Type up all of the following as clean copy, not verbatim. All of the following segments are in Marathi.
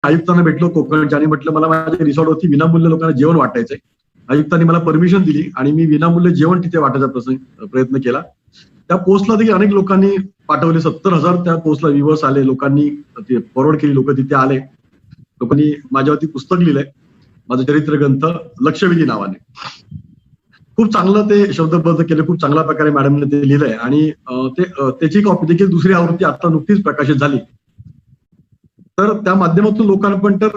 आयुक्तांना भेटलो कोकणच्या आणि म्हटलं मला माझ्या रिसॉर्टवरती विनामूल्य लोकांना जेवण वाटायचंय. आयुक्तांनी मला परमिशन दिली आणि मी विनामूल्य जेवण तिथे वाटायचा प्रयत्न केला. त्या पोस्टला देखील अनेक लोकांनी पाठवले. 70,000 त्या पोस्टला व्ह्यूअर्स आले. लोकांनी ते फॉरवर्ड केली. लोक तिथे आले. लोकांनी माझ्यावरती पुस्तक लिहिलंय, माझं चरित्र ग्रंथ लक्षवेधी नावाने. खूप चांगलं ते शब्दबद्ध केले. खूप चांगल्या प्रकारे मॅडमने ते लिहिलंय आणि त्याची कॉपी देखील दुसरी आवृत्ती आता नुकतीच प्रकाशित झाली. तर त्या माध्यमातून लोकांना पण तर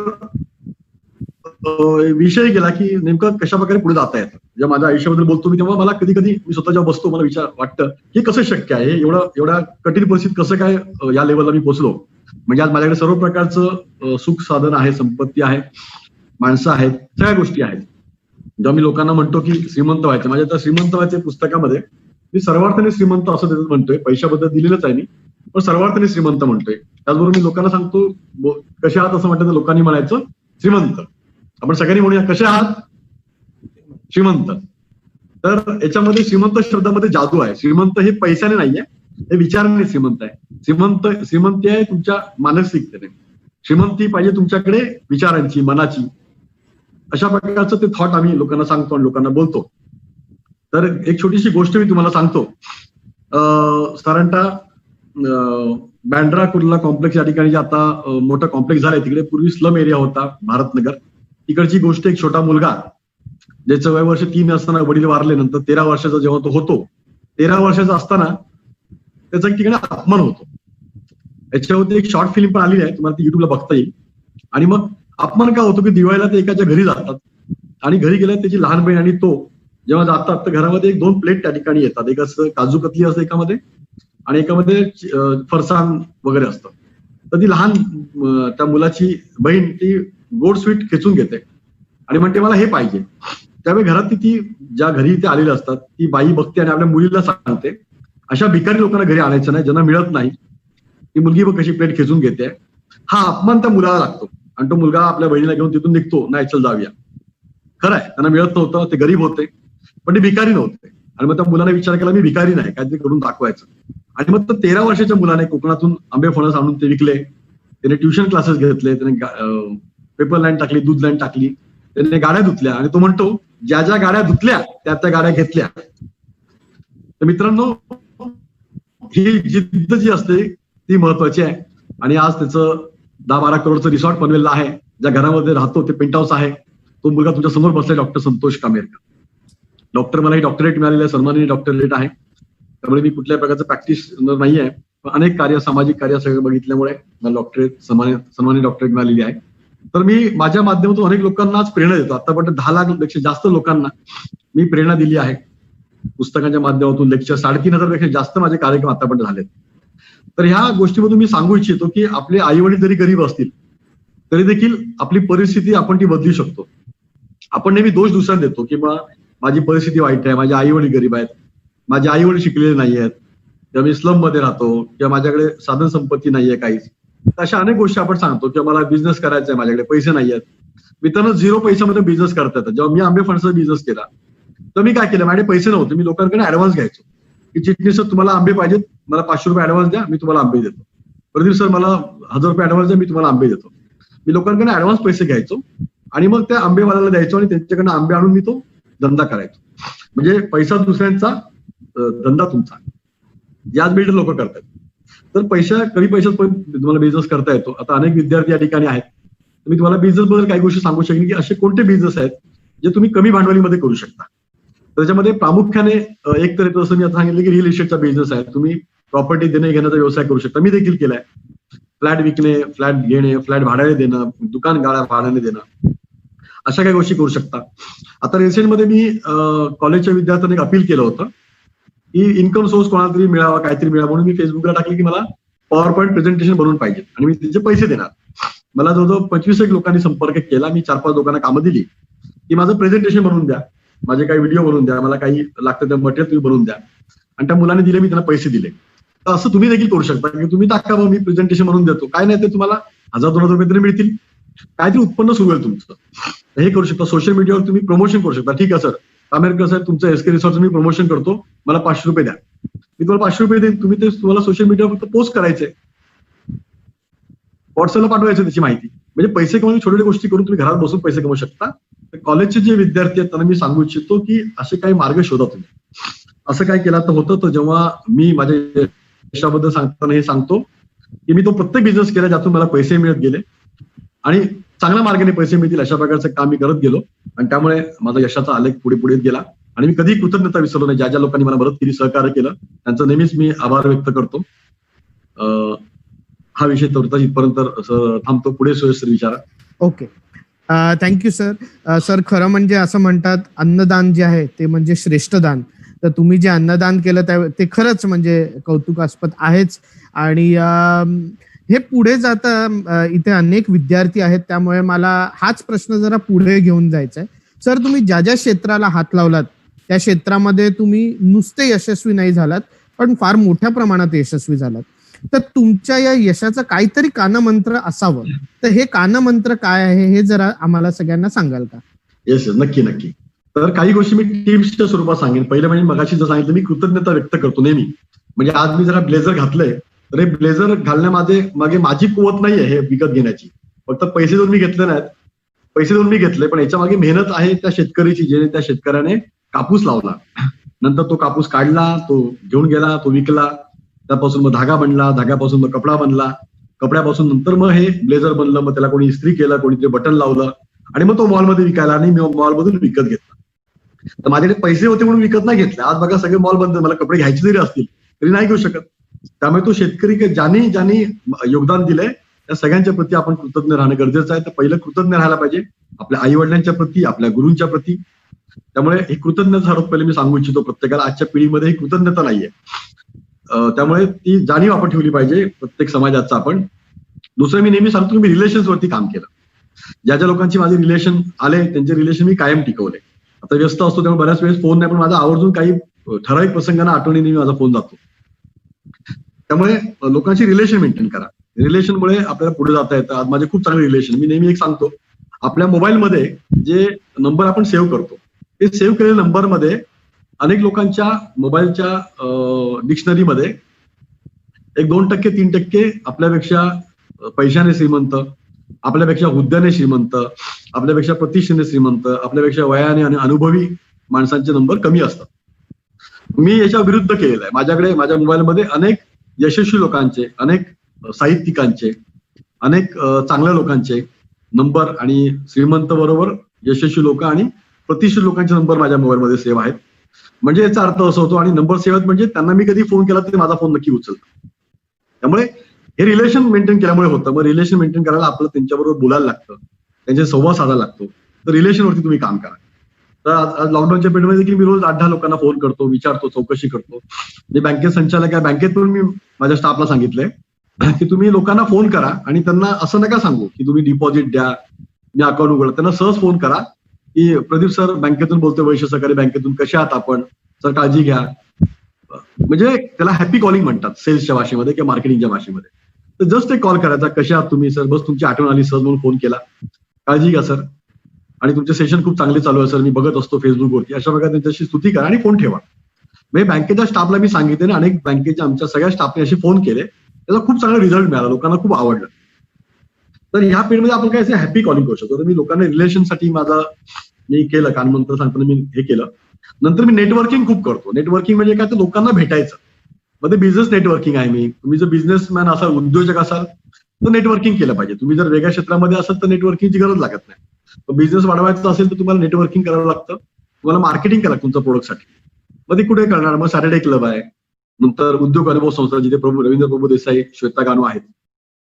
विषय गेला की नेमकं कशा प्रकारे पुढे जाता येतं. जेव्हा माझ्या आयुष्याबद्दल बोलतो मी तेव्हा मला कधी कधी मी स्वतः जेव्हा बसतो मला विचार वाटतं की कसं शक्य आहे, एवढ्या कठीण परिस्थितीत कसं काय या लेवलला मी पोहोचलो. म्हणजे आज माझ्याकडे सर्व प्रकारचं सुख साधन आहे, संपत्ती आहे, माणसं आहेत, सगळ्या गोष्टी आहेत. जेव्हा मी लोकांना म्हणतो की श्रीमंत व्हायचं, माझ्या त्या श्रीमंत व्हायच्या पुस्तकामध्ये मी सर्वार्थाने श्रीमंत असं त्याच्यात म्हणतोय. पैशाबद्दल दिलेलंच आहे मी, पण सर्वार्थाने श्रीमंत म्हणतोय. त्याचबरोबर मी लोकांना सांगतो कसे आहात असं म्हटलं तर लोकांनी म्हणायचं श्रीमंत. आपण सगळ्यांनी म्हणूया कसे आहात श्रीमंत. तर याच्यामध्ये श्रीमंत शब्दामध्ये जादू आहे. श्रीमंत हे पैशाने नाहीये, हे विचाराने श्रीमंत आहे. श्रीमंती आहे तुमच्या मानसिकतेने. श्रीमंती पाहिजे तुमच्याकडे विचारांची, मनाची. अशा प्रकारचं ते थॉट आम्ही लोकांना सांगतो आणि लोकांना बोलतो. तर एक छोटीशी गोष्ट मी तुम्हाला सांगतो. साधारणतः बँड्रा कुर्ला कॉम्प्लेक्स या ठिकाणी जे आता मोठा कॉम्प्लेक्स झालाय, तिकडे पूर्वी स्लम एरिया होता भारतनगर. तिकडची गोष्ट, एक छोटा मुलगा ज्याचं वय वर्ष 3 असताना वडील वारले, नंतर 13 वर्षाचा जेव्हा तो होतो, 13 वर्षाचा असताना त्याचा एक ठिकाणी अपमान होतो. याच्यावरती एक शॉर्ट फिल्म पण आलेली आहे, तुम्हाला ती युट्यूबला बघता येईल. आणि मग अपमान का होतो की दिवाळीला ते एकाच्या घरी जातात आणि घरी गेल्यावर त्याची लहान बहीण आणि तो जेव्हा जातात तर घरामध्ये 1-2 प्लेट त्या ठिकाणी येतात. एक असं काजू कतली असतं एकामध्ये आणि एकामध्ये फरसाण वगैरे असतं. तर ती लहान त्या मुलाची बहीण ती गोड स्वीट खेचून घेते आणि म्हणते मला हे पाहिजे. त्यावेळी घरात ती ज्या घरी ते आलेले असतात ती बाई बघते आणि आपल्या मुलीला सांगते अशा भिकारी लोकांना घरी आणायचं नाही ज्यांना मिळत नाही. ती मुलगी बघ कशी प्लेट खेचून घेते. हा अपमान त्या मुलाला लागतो आणि तो मुलगा आपल्या बहिणीला घेऊन तिथून निघतो. नाही चल जाऊया. खरं आहे त्यांना मिळत नव्हतं, ते गरीब होते, पण ते भिकारी नव्हते. आणि मग त्या मुलाने विचार केला मी भिकारी नाही, काहीतरी करून दाखवायचं. आणि मग 13 वर्षाच्या मुलाने कोकणातून आंबे फणस आणून ते विकले. त्याने ट्युशन क्लासेस घेतले, त्याने पेपर लाईन टाकली, दूध लाईन टाकली, त्याने गाड्या धुतल्या. आणि तो म्हणतो ज्या ज्या गाड्या धुतल्या त्या गाड्या घेतल्या. तर मित्रांनो, ही जिद्द जी असते ती महत्वाची आहे. आणि आज त्याचं 10-12 करोडचं रिसॉर्ट बनवलेलं आहे. ज्या घरामध्ये राहतो ते पेंट हाऊस आहे. तो मुलगा तुमच्या समोर बसलाय, डॉक्टर संतोष कामेरकर. डॉक्टर, मला ही डॉक्टरेट मिळालेलं आहे, सन्माननीय डॉक्टरेट आहे. त्यामुळे मी कुठल्याही प्रकारचं प्रॅक्टिस नाही आहे, पण अनेक कार्य, सामाजिक कार्य सगळं बघितल्यामुळे मला डॉक्टरेट, सन्माननीय डॉक्टरेट मिळालेली आहे. तर मी माझ्या माध्यमातून अनेक लोकांना आज प्रेरणा देतो. आतापर्यंत 10 लाखपेक्षा जास्त लोकांना मी प्रेरणा दिली आहे. पुस्तकांच्या माध्यमातून लेक्चर 3,500 पेक्षा जास्त माझे कार्यक्रम आतापर्यंत झालेत. तर ह्या गोष्टीमधून मी सांगू इच्छितो की आपले आई वडील जरी गरीब असतील तरी देखील आपली परिस्थिती आपण ती बदलू शकतो. आपण नेहमी दोष दुसऱ्यांना देतो की माझी परिस्थिती वाईट आहे, माझे आई वडील गरीब आहेत, माझे आई वडील शिकलेले नाही आहेत, किंवा मी स्लम मध्ये राहतो, किंवा माझ्याकडे साधन संपत्ती नाहीये काहीच. अशा अनेक गोष्टी आपण सांगतो किंवा मला बिझनेस करायचा आहे, माझ्याकडे पैसे नाही आहेत. मित्रांनो, 0 पैशामध्ये बिझनेस करता येतात. जेव्हा मी आंबे फणसाचा बिझनेस केला तर मी काय केलं, माझ्याकडे पैसे नव्हते, मी लोकांकडे ऍडव्हान्स घ्यायचो की चिटणीस सर तुम्हाला आंबे पाहिजेत, मला 500 रुपये ऍडव्हान्स द्या, मी तुम्हाला आंबे देतो. प्रदीप सर मला 1000 रुपये ऍडव्हान्स द्या, मी तुम्हाला आंबे देतो. मी लोकांकडे ऍडव्हान्स पैसे घ्यायचो आणि मग त्या आंबेवाल्याला द्यायचो आणि त्यांच्याकडनं आंबे आणून मी तो धंदा करायचो. म्हणजे पैसा दुसऱ्यांचा, धंदा तुमचा. याच बिल्डर लोक करतात. तर कमी पैशात पण तुम्हाला बिझनेस करता येतो. आता अनेक विद्यार्थी या ठिकाणी आहेत, तर मी तुम्हाला बिझनेस बद्दल काही गोष्टी सांगू शकेन की असे कोणते बिझनेस आहेत जे तुम्ही कमी भांडवलीमध्ये करू शकता. त्याच्यामध्ये प्रामुख्याने एक तर जसं मी आता सांगितलं की रिअल इस्टेटचा बिझनेस आहे. तुम्ही प्रॉपर्टी देणे घेण्याचा व्यवसाय करू शकता. मी देखील केलाय. फ्लॅट विकणे, फ्लॅट घेणे, फ्लॅट भाड्याने देणं, दुकान गाळा भाड्याने देणं, अशा काही गोष्टी करू शकता. आता रिसेंटमध्ये मी कॉलेजच्या विद्यार्थ्यांना एक अपील केलं होतं की इन्कम सोर्स कोणाला तरी मिळावा, काहीतरी मिळावा, म्हणून मी फेसबुकला टाकले की मला पॉवर पॉईंट प्रेझेंटेशन बनवून पाहिजे आणि मी त्याचे पैसे देणार. मला जवळजवळ 25 लोकांनी संपर्क केला. मी 4-5 लोकांना कामं दिली की माझं प्रेझेंटेशन बनवून द्या, माझे काही व्हिडिओ बनवून द्या, मला काही लागतं त्या मटेरियल तुम्ही बनवून द्या. आणि त्या मुलांनी दिले, मी त्यांना पैसे दिले. तर असं तुम्ही देखील करू शकता की तुम्ही टाका, मी प्रेझेंटेशन बनवून देतो, काय नाही ते तुम्हाला 1000-2000 रुपये तरी मिळतील, काहीतरी उत्पन्न सुरू होईल तुमचं. हे करू शकता. सोशल मीडियावर तुम्ही प्रमोशन करू शकता. ठीक आहे सर, कामेरकर साहेब तुमचं एसके रिसॉर्टचं मी प्रमोशन करतो, मला 500 रुपये द्या. मी तुम्हाला 500 रुपये देईन, तुम्ही ते तुम्हाला सोशल मीडियावर फक्त पोस्ट करायचंय, व्हॉट्सअपला पाठवायचं त्याची माहिती. म्हणजे पैसे कमवून छोट्या छोट्या गोष्टी करून तुम्ही घरात बसून पैसे कमवू शकता. कॉलेजचे जे विद्यार्थी आहेत त्यांना मी सांगू इच्छितो की असे काही मार्ग शोधा तुम्ही. असं काय केलं तर होतं, तर जेव्हा मी माझ्या यशाबद्दल सांगताना हे सांगतो की मी तो प्रत्येक बिझनेस केला ज्यातून मला पैसे मिळत गेले आणि चांगल्या मार्गाने पैसे मिळतील अशा प्रकारचं काम मी करत गेलो आणि त्यामुळे माझा यशाचा आलेख पुढे पुढे गेला आणि मी कधी कृतज्ञता विसरलो नाही. ज्या ज्या लोकांनी मला मदत केली, सहकार्य केलं, त्यांचं नेहमीच मी आभार व्यक्त करतो. हा विषय तर इथपर्यंत थांबतो. पुढे सुयश विचारा. Okay, thank you sir. सर, खरं म्हणजे असं म्हणतात अन्नदान जे आहे ते म्हणजे श्रेष्ठ दान. तर तुम्ही जे अन्नदान केलं ते खरंच म्हणजे कौतुकास्पद आहेच. आणि हे पुढे जाता इथे अनेक विद्यार्थी आहेत, त्यामुळे मला हाच प्रश्न जरा पुढे घेऊन जायचा आहे. सर, तुम्ही ज्या ज्या क्षेत्राला हात लावलात त्या क्षेत्रामध्ये तुम्ही नुसते यशस्वी नाही झालात, पण फार मोठ्या प्रमाणात यशस्वी झालात. तर तुमच्या या यशाचं काहीतरी कानमंत्र असावं, तर हे कानमंत्र काय आहे हे जरा आम्हाला सगळ्यांना सांगाल का? येस, नक्की नक्की. तर काही गोष्टी मी टिप्सच्या स्वरूपात सांगेन. पहिलं म्हणजे मगाशी जर सांगितलं, मी कृतज्ञता व्यक्त करतो नेहमी. म्हणजे आज मी जरा ब्लेझर घातलंय, तर हे ब्लेझर घालण्यामागे माझी कुवत नाहीये हे विकत घेण्याची. फक्त पैसे देऊन मी घेतले नाहीत, पैसे देऊन मी घेतले, पण याच्या मागे मेहनत आहे त्या शेतकऱ्याची, जेणे त्या शेतकऱ्याने कापूस लावला, नंतर तो कापूस काढला, तो घेऊन गेला, तो विकला, त्यापासून मग धागा बनला, धाग्यापासून मग कपडा बनला, कपड्यापासून नंतर मग हे ब्लेझर बनलं, मग त्याला कोणी इस्त्री केलं, कोणीतरी बटन लावलं आणि मग तो मॉलमध्ये विकायला आणि मी मॉलमधून विकत घेतला. तर माझ्याकडे पैसे होते म्हणून विकत नाही घेतले. आज बघा सगळे मॉल बंद, मला कपडे घ्यायचे जरी असतील तरी नाही घेऊ शकत. त्यामुळे तो शेतकरी ज्यांनी योगदान दिलंय त्या सगळ्यांच्या प्रती आपण कृतज्ञ राहणं गरजेचं आहे. तर पहिलं कृतज्ञ राहायला पाहिजे आपल्या आई वडिलांच्या प्रती, आपल्या गुरूंच्या प्रती. त्यामुळे ही कृतज्ञता सर्वात पहिले मी सांगू इच्छितो प्रत्येकाला. आजच्या पिढीमध्ये ही कृतज्ञता नाहीये, त्यामुळे ती जाणीव आपण ठेवली पाहिजे प्रत्येक समाजाचा आपण. दुसरं मी नेहमी सांगतो, मी रिलेशन्स वरती काम केलं. ज्या ज्या लोकांची माझे रिलेशन आले त्यांचे रिलेशन मी कायम टिकवले. आता व्यस्त असतो त्यामुळे बऱ्याच वेळेस फोन नाही, पण माझा आवर्जून काही ठराविक प्रसंगांना आठवणीने माझा फोन जातो. त्यामुळे लोकांची रिलेशन मेंटेन करा. रिलेशनमुळे आपल्याला पुढे जाता येतं. आज माझे खूप चांगले रिलेशन. मी नेहमी एक सांगतो, आपल्या मोबाईलमध्ये जे नंबर आपण सेव्ह करतो ते सेव्ह केलेल्या नंबरमध्ये अनेक लोकांच्या मोबाईलच्या डिक्शनरीमध्ये 1-2%, 3% आपल्यापेक्षा पैशाने श्रीमंत, आपल्यापेक्षा हुद्द्याने श्रीमंत, आपल्यापेक्षा प्रतिष्ठेने श्रीमंत, आपल्यापेक्षा वयाने आणि अनुभवी माणसांचे नंबर कमी असतात. मी याच्या विरुद्ध केलेलं आहे. माझ्याकडे माझ्या मोबाईलमध्ये अनेक यशस्वी लोकांचे, अनेक साहित्यिकांचे, अनेक चांगल्या लोकांचे नंबर आणि श्रीमंत बरोबर यशस्वी लोक आणि प्रतिष्ठित लोकांचे नंबर माझ्या मोबाईलमध्ये सेव्ह आहेत. म्हणजे याचा अर्थ असा होतो, आणि नंबर सेव्ह आहेत म्हणजे त्यांना मी कधी फोन केला तरी माझा फोन नक्की उचलतो. त्यामुळे हे रिलेशन मेंटेन केल्यामुळे होतं. मग रिलेशन मेंटेन करायला आपलं त्यांच्याबरोबर बोलायला लागतं, त्यांचे संवाद साधायला लागतो. तर रिलेशनवरती तुम्ही काम करा. तर लॉकडाऊनच्या पिरियडमध्ये देखील मी रोज 8-10 लोकांना फोन करतो, विचारतो, चौकशी करतो. मी बँकेत संचालक आहे, बँकेत पण मी माझ्या स्टाफला सांगितलंय की तुम्ही लोकांना फोन करा आणि त्यांना असं नका सांगू की तुम्ही डिपॉझिट द्या, मी अकाउंट उघडा. त्यांना सहज फोन करा की प्रदीप सर बँकेतून बोलतोय, वैश्य सहकारी बँकेतून, कशा आहात आपण, सर काळजी घ्या. म्हणजे त्याला हॅपी कॉलिंग म्हणतात सेल्सच्या भाषेमध्ये किंवा मार्केटिंगच्या भाषेमध्ये. तर जस्ट एक कॉल करायचा, कशा आहात तुम्ही सर, बस तुमची आठवण आली सहज म्हणून फोन केला, काळजी घ्या सर, आणि तुमचे सेशन खूप चांगले चालू आहे सर, मी बघत असतो फेसबुकवरती. अशा प्रकारे त्यांच्याशी स्तुती करा आणि फोन ठेवा. म्हणजे बँकेच्या स्टाफला मी सांगितले ना, अनेक बँकेच्या आमच्या सगळ्या स्टाफने असे फोन केले, त्याचा खूप चांगला रिझल्ट मिळाला, लोकांना खूप आवडलं. तर ह्या पिरियडमध्ये आपण काय हॅपी कॉलिंग करू शकतो. तर मी लोकांना रिलेशनसाठी मी केलं, कानमंत्र सांगताना मी हे केलं. नंतर मी नेटवर्किंग खूप करतो. नेटवर्किंग म्हणजे काय, तर लोकांना भेटायचं. मध्ये बिझनेस नेटवर्किंग आहे. तुम्ही जर बिझनेसमॅन असाल, उद्योजक असाल तर नेटवर्किंग केलं पाहिजे. तुम्ही जर वेगळ्या क्षेत्रामध्ये असाल तर नेटवर्किंगची गरज लागत नाही. बिझनेस वाढवायचा असेल तर तुम्हाला नेटवर्किंग करावं लागतं, तुम्हाला मार्केटिंग करावं लागतं तुमच्या प्रोडक्टसाठी. मग ते कुठे करणार, मग सॅटर्डे क्लब आहे, नंतर उद्योग अनुभव संस्था जिथे रवींद्र प्रभू देसाई, श्वेता गानू आहेत,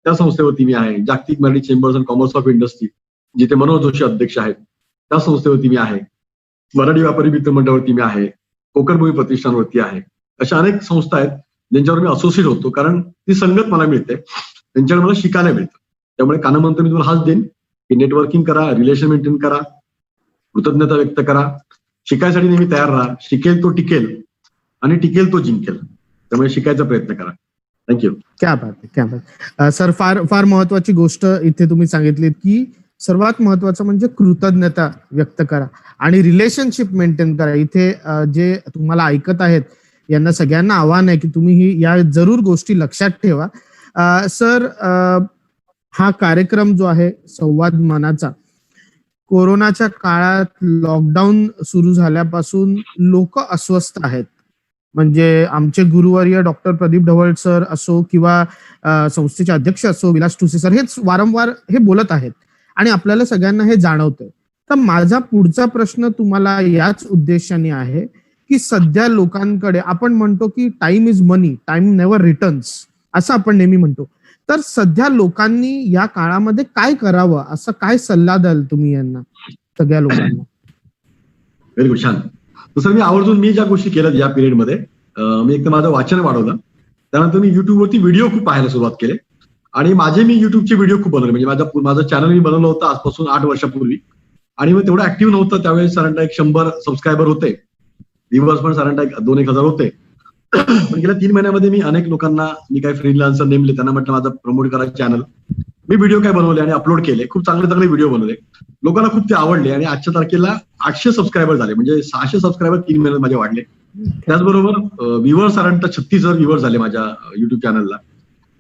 त्या संस्थेवरती मी आहे. जागतिक Marathi chambers and commerce of industry जिथे मनोज जोशी अध्यक्ष आहेत, त्या संस्थेवरती मी आहे. मराठी व्यापारी मित्र मंडळावरती मी आहे. कोकणभूमी प्रतिष्ठानवरती आहे. अशा अनेक संस्था आहेत ज्यांच्यावर मी असोसिएट होतो, कारण ती संगत मला मिळते, त्यांच्याकडे मला शिकायला मिळतं. त्यामुळे कानमंत्र मी तुम्हाला हाच देईन की नेटवर्किंग करा, रिलेशन मेंटेन करा, कृतज्ञता व्यक्त करा, शिकायसाठी नेहमी तयार राहा. शिकेल तो टिकेल आणि टिकेल तो जिंकेल. त्यामुळे शिकायचा प्रयत्न करा. थँक्यू. क्या बात आहे, क्या बात. सर, फार फार महत्वाची गोष्ट इथे तुम्ही सांगितलीत की सर्वात महत्वाचं म्हणजे कृतज्ञता व्यक्त करा आणि रिलेशनशिप मेंटेन करा. इथे जे तुम्हाला ऐकत आहेत यांना सगळ्यांना आव्हान आहे की तुम्ही या जरूर गोष्टी लक्षात ठेवा. सर, हा कार्यक्रम जो आहे संवाद मनाचा, कोरोनाच्या काळात लॉकडाऊन सुरू झाल्यापासून लोक अस्वस्थ आहेत. म्हणजे आमचे गुरुवर्य डॉक्टर प्रदीप ढवळ सर असो किंवा संस्थेचे अध्यक्ष असो विलास टुसे सर, हेच वारंवार हे बोलत आहेत आणि आपल्याला सगळ्यांना हे जाणवतंय. तर माझा पुढचा प्रश्न तुम्हाला याच उद्देशाने आहे की सध्या लोकांकडे आपण म्हणतो की time is money, time never returns असं आपण नेहमी म्हणतो. तर सध्या लोकांनी या काळामध्ये काय करावं, असं काय सल्ला द्याल तुम्ही यांना सगळ्या लोकांना? व्हेरी गुड, छान. तसं मी ज्या गोष्टी केल्यात या पिरियडमध्ये, मी एक तर माझं वाचन वाढवलं, त्यानंतर मी युट्यूबवरती व्हिडिओ खूप पाहायला सुरुवात केले आणि मी युट्यूबचे व्हिडिओ खूप बनवले. म्हणजे माझं चॅनल मी बनवलं होतं आजपासून 8 वर्षापूर्वी आणि मग तेवढं ऍक्टिव्ह नव्हतं त्यावेळेस. साधारणतः 100 सबस्क्रायबर होते, व्ह्युअर्स पण साधारणतः 2-1 हजार होते. पण गेल्या 3 महिन्यामध्ये मी अनेक लोकांना मी काही फ्रीलान्सर नेमले, त्यांना म्हटलं माझं प्रमोट करा चॅनल. मी व्हिडिओ काय बनवले आणि अपलोड केले, खूप चांगले व्हिडिओ बनवले, लोकांना खूप ते आवडले आणि आजच्या तारखेला 800 सबस्क्रायबर झाले. म्हणजे 600 सबस्क्रायबर 3 महिन्यात माझे वाढले. त्याचबरोबर व्ह्युअर्स साधारणतः 36,000 व्ह्युअर्स झाले माझ्या युट्यूब चॅनलला.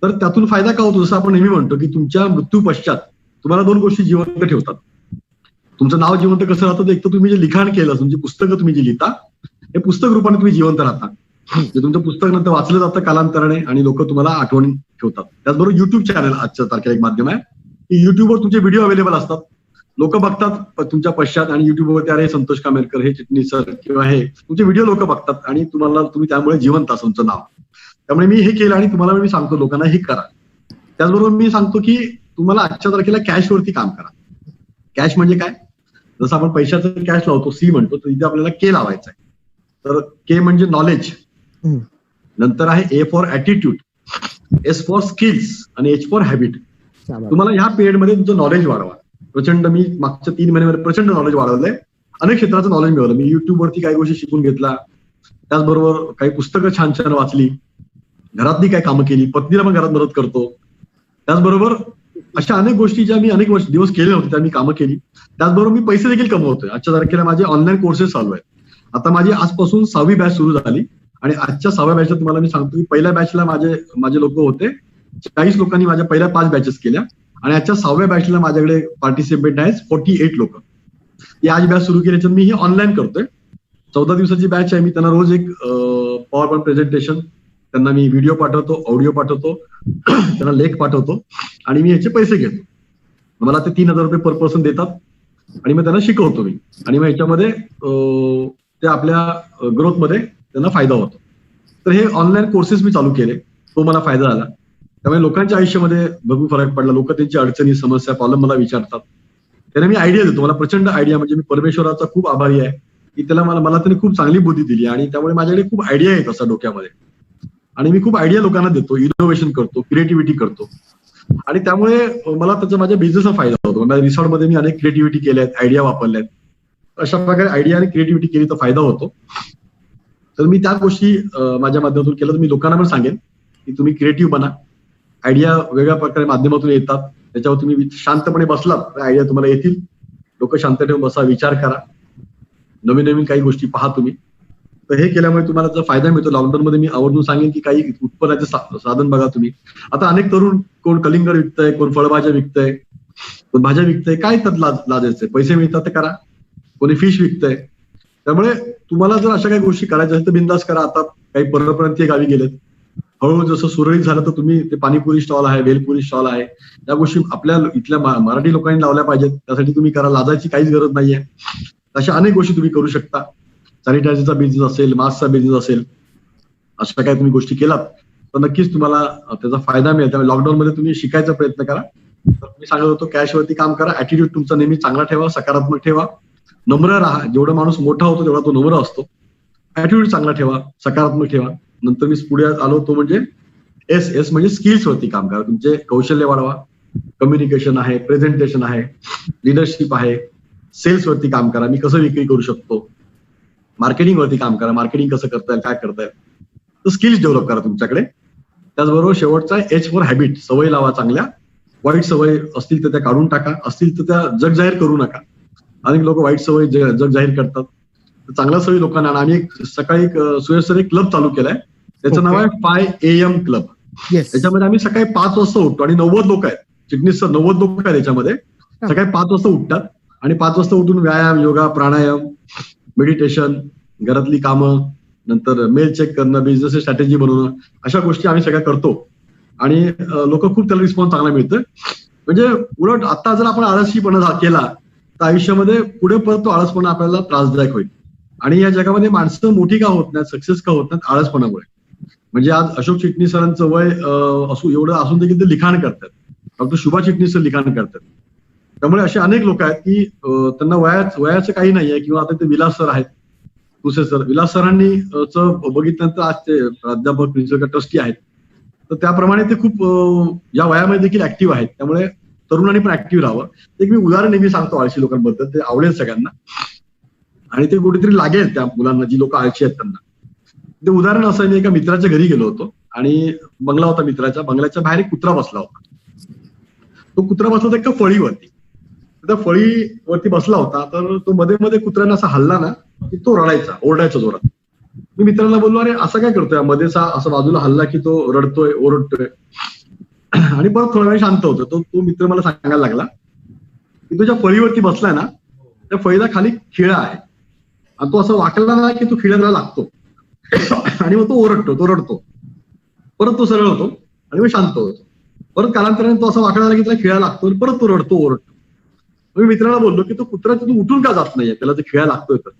तर त्यातून फायदा का होतो, जसं आपण नेहमी म्हणतो की तुमच्या मृत्यू पश्चात तुम्हाला 2 गोष्टी जिवंत ठेवतात. तुमचं नाव जिवंत कसं राहतं, एक तर तुम्ही जे लिखाण केलं, तुमची पुस्तकं तुम्ही जी लिहिता, हे पुस्तक रूपाने तुम्ही जिवंत राहता. तुमचं पुस्तक नंतर वाचलं जातं कालांतराने आणि लोक तुम्हाला आठवणी ठेवतात. त्याचबरोबर युट्यूब चॅनल आजच्या तारखेला एक माध्यम आहे की युट्यूबवर तुमचे व्हिडिओ अवेलेबल असतात, लोक बघतात तुमच्या पश्चात आणि युट्यूबवरती अरे संतोष कामेरकर, हे चिटणीस सर किंवा हे तुमचे व्हिडिओ लोक बघतात आणि तुम्ही त्यामुळे जिवंत असं तुमचं नाव. त्यामुळे मी हे केलं आणि तुम्हाला मी सांगतो लोकांना हे करा. त्याचबरोबर मी सांगतो की तुम्हाला आजच्या तारखेला कॅशवरती काम करा. कॅश म्हणजे काय, जसं आपण पैशाचं कॅश लावतो, सी म्हणतो, तर इथे आपल्याला के लावायचं आहे. तर के म्हणजे नॉलेज, नंतर आहे A for attitude, S for skills आणि एच फॉर हॅबिट. तुम्हाला ह्या पिरियडमध्ये तुमचं नॉलेज वाढवा. प्रचंड मी मागच्या 3 महिन्यामध्ये प्रचंड नॉलेज वाढवलंय, अनेक क्षेत्राचं नॉलेज मिळवलं. मी युट्यूबवरती काही गोष्टी शिकून घेतला, त्याचबरोबर काही पुस्तकं छान छान वाचली, घरातली काही कामं केली, पत्नीला पण घरात मदत करतो. त्याचबरोबर अशा अनेक गोष्टी ज्या मी अनेक दिवस केल्या होत्या त्या मी कामं केली. त्याचबरोबर मी पैसे देखील कमवतोय. आजच्या तारखेला माझे ऑनलाईन कोर्सेस चालू आहेत. आता माझी आजपासून 6वी बॅच सुरू झाली आणि आजच्या 6व्या बॅचला तुम्हाला मी सांगतो की पहिल्या बॅचला माझे लोक होते 40 लोकांनी माझ्या पहिल्या 5 बॅचेस केल्या आणि आजच्या 6व्या बॅचला माझ्याकडे पार्टिसिपेट आहेत 48 लोक. ही आज बॅच सुरू केल्याच्या मी ही ऑनलाईन करतोय. 14 दिवसाची बॅच आहे. मी त्यांना रोज एक पॉवर पॉईंट प्रेझेंटेशन, त्यांना मी व्हिडिओ पाठवतो, ऑडिओ पाठवतो, त्यांना लेख पाठवतो आणि मी याचे पैसे घेतो. मला ते 3,000 रुपये पर पर्सन देतात आणि मग त्यांना शिकवतो मी आणि मग ह्याच्यामध्ये ते आपल्या ग्रोथमध्ये त्यांना फायदा होतो. तर हे ऑनलाईन कोर्सेस मी चालू केले, तो मला फायदा झाला. त्यामुळे लोकांच्या आयुष्यामध्ये भरपूर फरक पडला. लोक त्यांची अडचणी, समस्या, प्रॉब्लेम मला विचारतात, त्याने मी आयडिया देतो. मला प्रचंड आयडिया, म्हणजे मी परमेश्वराचा खूप आभारी आहे की मला त्याने खूप चांगली बुद्धी दिली आणि त्यामुळे माझ्याकडे खूप आयडिया आहेत असं डोक्यामध्ये आणि मी खूप आयडिया लोकांना देतो, इनोव्हेशन करतो, क्रिएटिव्हिटी करतो आणि त्यामुळे मला त्याचा माझ्या बिझनेसचा फायदा होतो. माझ्या रिसॉर्टमध्ये मी अनेक क्रिएटिव्हिटी केल्या आहेत, आयडिया वापरल्या आहेत. अशा प्रकारे आयडिया आणि क्रिएटिव्हिटी केली तर फायदा होतो. तर मी त्या गोष्टी माझ्या माध्यमातून केलं तर मी लोकांना पण सांगेन की तुम्ही क्रिएटिव्ह बना. आयडिया वेगळ्या प्रकारे माध्यमातून येतात, त्याच्यावर तुम्ही शांतपणे बसलात तर आयडिया तुम्हाला येतील. लोक शांत ठेवून बसा, विचार करा, नवीन नवीन काही गोष्टी पहा तुम्ही. तर हे केल्यामुळे तुम्हाला जर फायदा मिळतो. लॉकडाऊनमध्ये मी आवर्जून सांगेन की काही उत्पन्नाचे साधन बघा तुम्ही. आता अनेक तरुण कोण कलिंगड विकतंय, कोण फळभाज्या विकतंय, कोण भाज्या विकतंय, काय त्यात लाजायचंय, पैसे मिळतात ते करा. कोणी फिश विकतंय. त्यामुळे तुम्हाला जर अशा काही गोष्टी करायच्या असतील तर बिंदास करा. आता काही परप्रांतीय गावी गेलेत, हळूहळू जसं सुरळीत झालं तर तुम्ही ते पाणीपुरी स्टॉल आहे, भेलपुरी स्टॉल आहे, या गोष्टी आपल्या इथल्या मराठी लोकांनी लावल्या पाहिजेत. त्यासाठी तुम्ही करा, लाजायची काहीच गरज नाहीये. अशा अनेक गोष्टी तुम्ही करू शकता. सॅनिटायझरचा बिझनेस असेल, मास्कचा बिझनेस असेल, अशा काही तुम्ही गोष्टी केलात तर नक्कीच तुम्हाला त्याचा फायदा मिळेल. त्यामुळे लॉकडाऊनमध्ये तुम्ही शिकायचा प्रयत्न करा. तर मी सांगत होतो कॅशवरती काम करा. ऍटिट्यूड तुमचा नेहमी चांगला ठेवा, सकारात्मक ठेवा, नम्र राहा. जेवढा माणूस मोठा होतो तेवढा तो नम्र असतो. ऍटिट्यूड चांगला ठेवा, सकारात्मक ठेवा. नंतर मी पुढे आलो तो म्हणजे एस म्हणजे स्किल्स वरती काम करा. तुमचे कौशल्य वाढवा. कम्युनिकेशन आहे, प्रेझेंटेशन आहे, लिडरशिप आहे, सेल्स वरती काम करा. मी कसं विक्री करू शकतो, मार्केटिंग वरती काम करा. मार्केटिंग कसं करता येईल, काय करता येईल, तर स्किल्स डेव्हलप करा तुमच्याकडे. त्याचबरोबर शेवटचा एच फॉर हॅबिट, सवय लावा चांगल्या. वाईट सवय असतील तर त्या काढून टाका, असतील तर त्या जग जाहीर करू नका. अनेक लोक वाईट सवय जग जाहीर करतात. चांगल्या सवयी लोकांना. आणि सकाळी एक क्लब चालू केलाय, त्याचं नाव आहे 5 AM क्लब. त्याच्यामध्ये आम्ही सकाळी 5 वाजता उठतो आणि 90 लोक आहेत चिटणीस सर 90 लोक आहेत त्याच्यामध्ये. सकाळी 5 वाजता उठतात आणि 5 वाजता उठून व्यायाम, योगा, प्राणायाम, मेडिटेशन, घरातली कामं, नंतर मेल चेक करणं, बिझनेस स्ट्रॅटेजी बनवणं, अशा गोष्टी आम्ही सगळ्या करतो आणि लोक खूप त्याला रिस्पॉन्स चांगला मिळतोय. म्हणजे उलट आता जर आपण आळशीपणा केला तर आयुष्यामध्ये पुढे परत तो आळसपणा आपल्याला त्रासदायक होईल. आणि या जगामध्ये माणसं मोठी का होत नाहीत, सक्सेस का होत नाहीत, आळसपणामुळे. म्हणजे आज अशोक चिटणीस सरांचं वय एवढं असून देखील ते लिखाण करतात. डॉक्टर शुभा चिटणीस सर लिखाण करतात. त्यामुळे असे अनेक लोक आहेत की त्यांना वयाचं काही नाहीये. किंवा आता ते विलास सर आहेत, तुसे सर. विलास सरांनी बघितल्यानंतर आज ते प्राध्यापक प्रिन्सिपल ट्रस्टी आहेत. तर त्याप्रमाणे ते खूप या वयामध्ये देखील ऍक्टिव्ह आहेत. त्यामुळे तरुणांनी पण ऍक्टिव्ह राहावं. एक मी उदाहरण नेहमी सांगतो आळशी लोकांबद्दल, ते आवडेल सगळ्यांना आणि ते कुठेतरी लागेल त्या मुलांना, जी लोक आळशी आहेत त्यांना. ते उदाहरण असं, मी एका मित्राच्या घरी गेलो होतो आणि बंगला होता मित्राच्या. बंगल्याच्या बाहेर एक कुत्रा बसला होता. तो कुत्रा बसला होता एका फळीवरती. त्या फळीवरती बसला होता. तर तो मध्ये मध्ये कुत्र्याने असा हल्ला ना की तो रडायचा, ओरडायचा जोरात. मी मित्राला बोललो, अरे असं काय करतोय, मध्येच असं बाजूला हल्ला की तो रडतोय, ओरडतोय. आणि परत थोडा वेळ शांत होतो. तो मित्र मला सांगायला लागला की तो ज्या फळीवरती बसलाय ना, त्या फळीला खाली खिळा आहे आणि तो असं वाकला ना की तो खिळ्याला लागतो आणि मग तो ओरडतो, तो रडतो. परत तो सरळ होतो आणि मग शांत होतो. परत कालांतराने तो असा वाकडा आला की त्याला खिळा लागतो, परत तो रडतो, ओरडतो. मी मित्राला बोललो की तो कुत्रा तिथून उठून का जात नाहीये, त्याला ते खिळा लागतोय. तर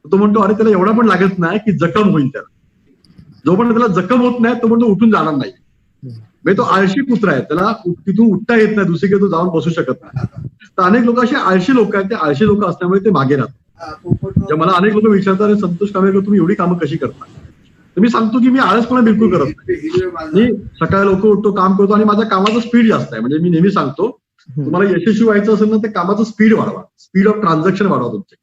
तो म्हणतो, अरे त्याला एवढा पण लागत नाही की जखम होईल त्याला. जोपर्यंत त्याला जखम होत नाही तो उठून जाणार नाही. म्हणजे तो आळशी कुत्रा आहे, त्याला तिथून उठता येत नाही, दुसरीकडे तो जाऊन बसू शकत नाही. तर अनेक लोक असे आळशी लोक आहेत. ते आळशी लोक असल्यामुळे ते मागे राहतात. मला अनेक लोक विचारतात, अरे संतोष कांबळेकर तुम्ही एवढी कामं कशी करता. तर मी सांगतो की मी आळसपणा बिलकुल करत नाही. मी सकाळी लवकर उठतो, काम करतो आणि माझ्या कामाचा स्पीड जास्त आहे. म्हणजे मी नेहमी सांगतो, तुम्हाला यशस्वी व्हायचं असेल ना तर कामाचं स्पीड वाढवा, स्पीड ऑफ ट्रान्झॅक्शन वाढवा तुमचे.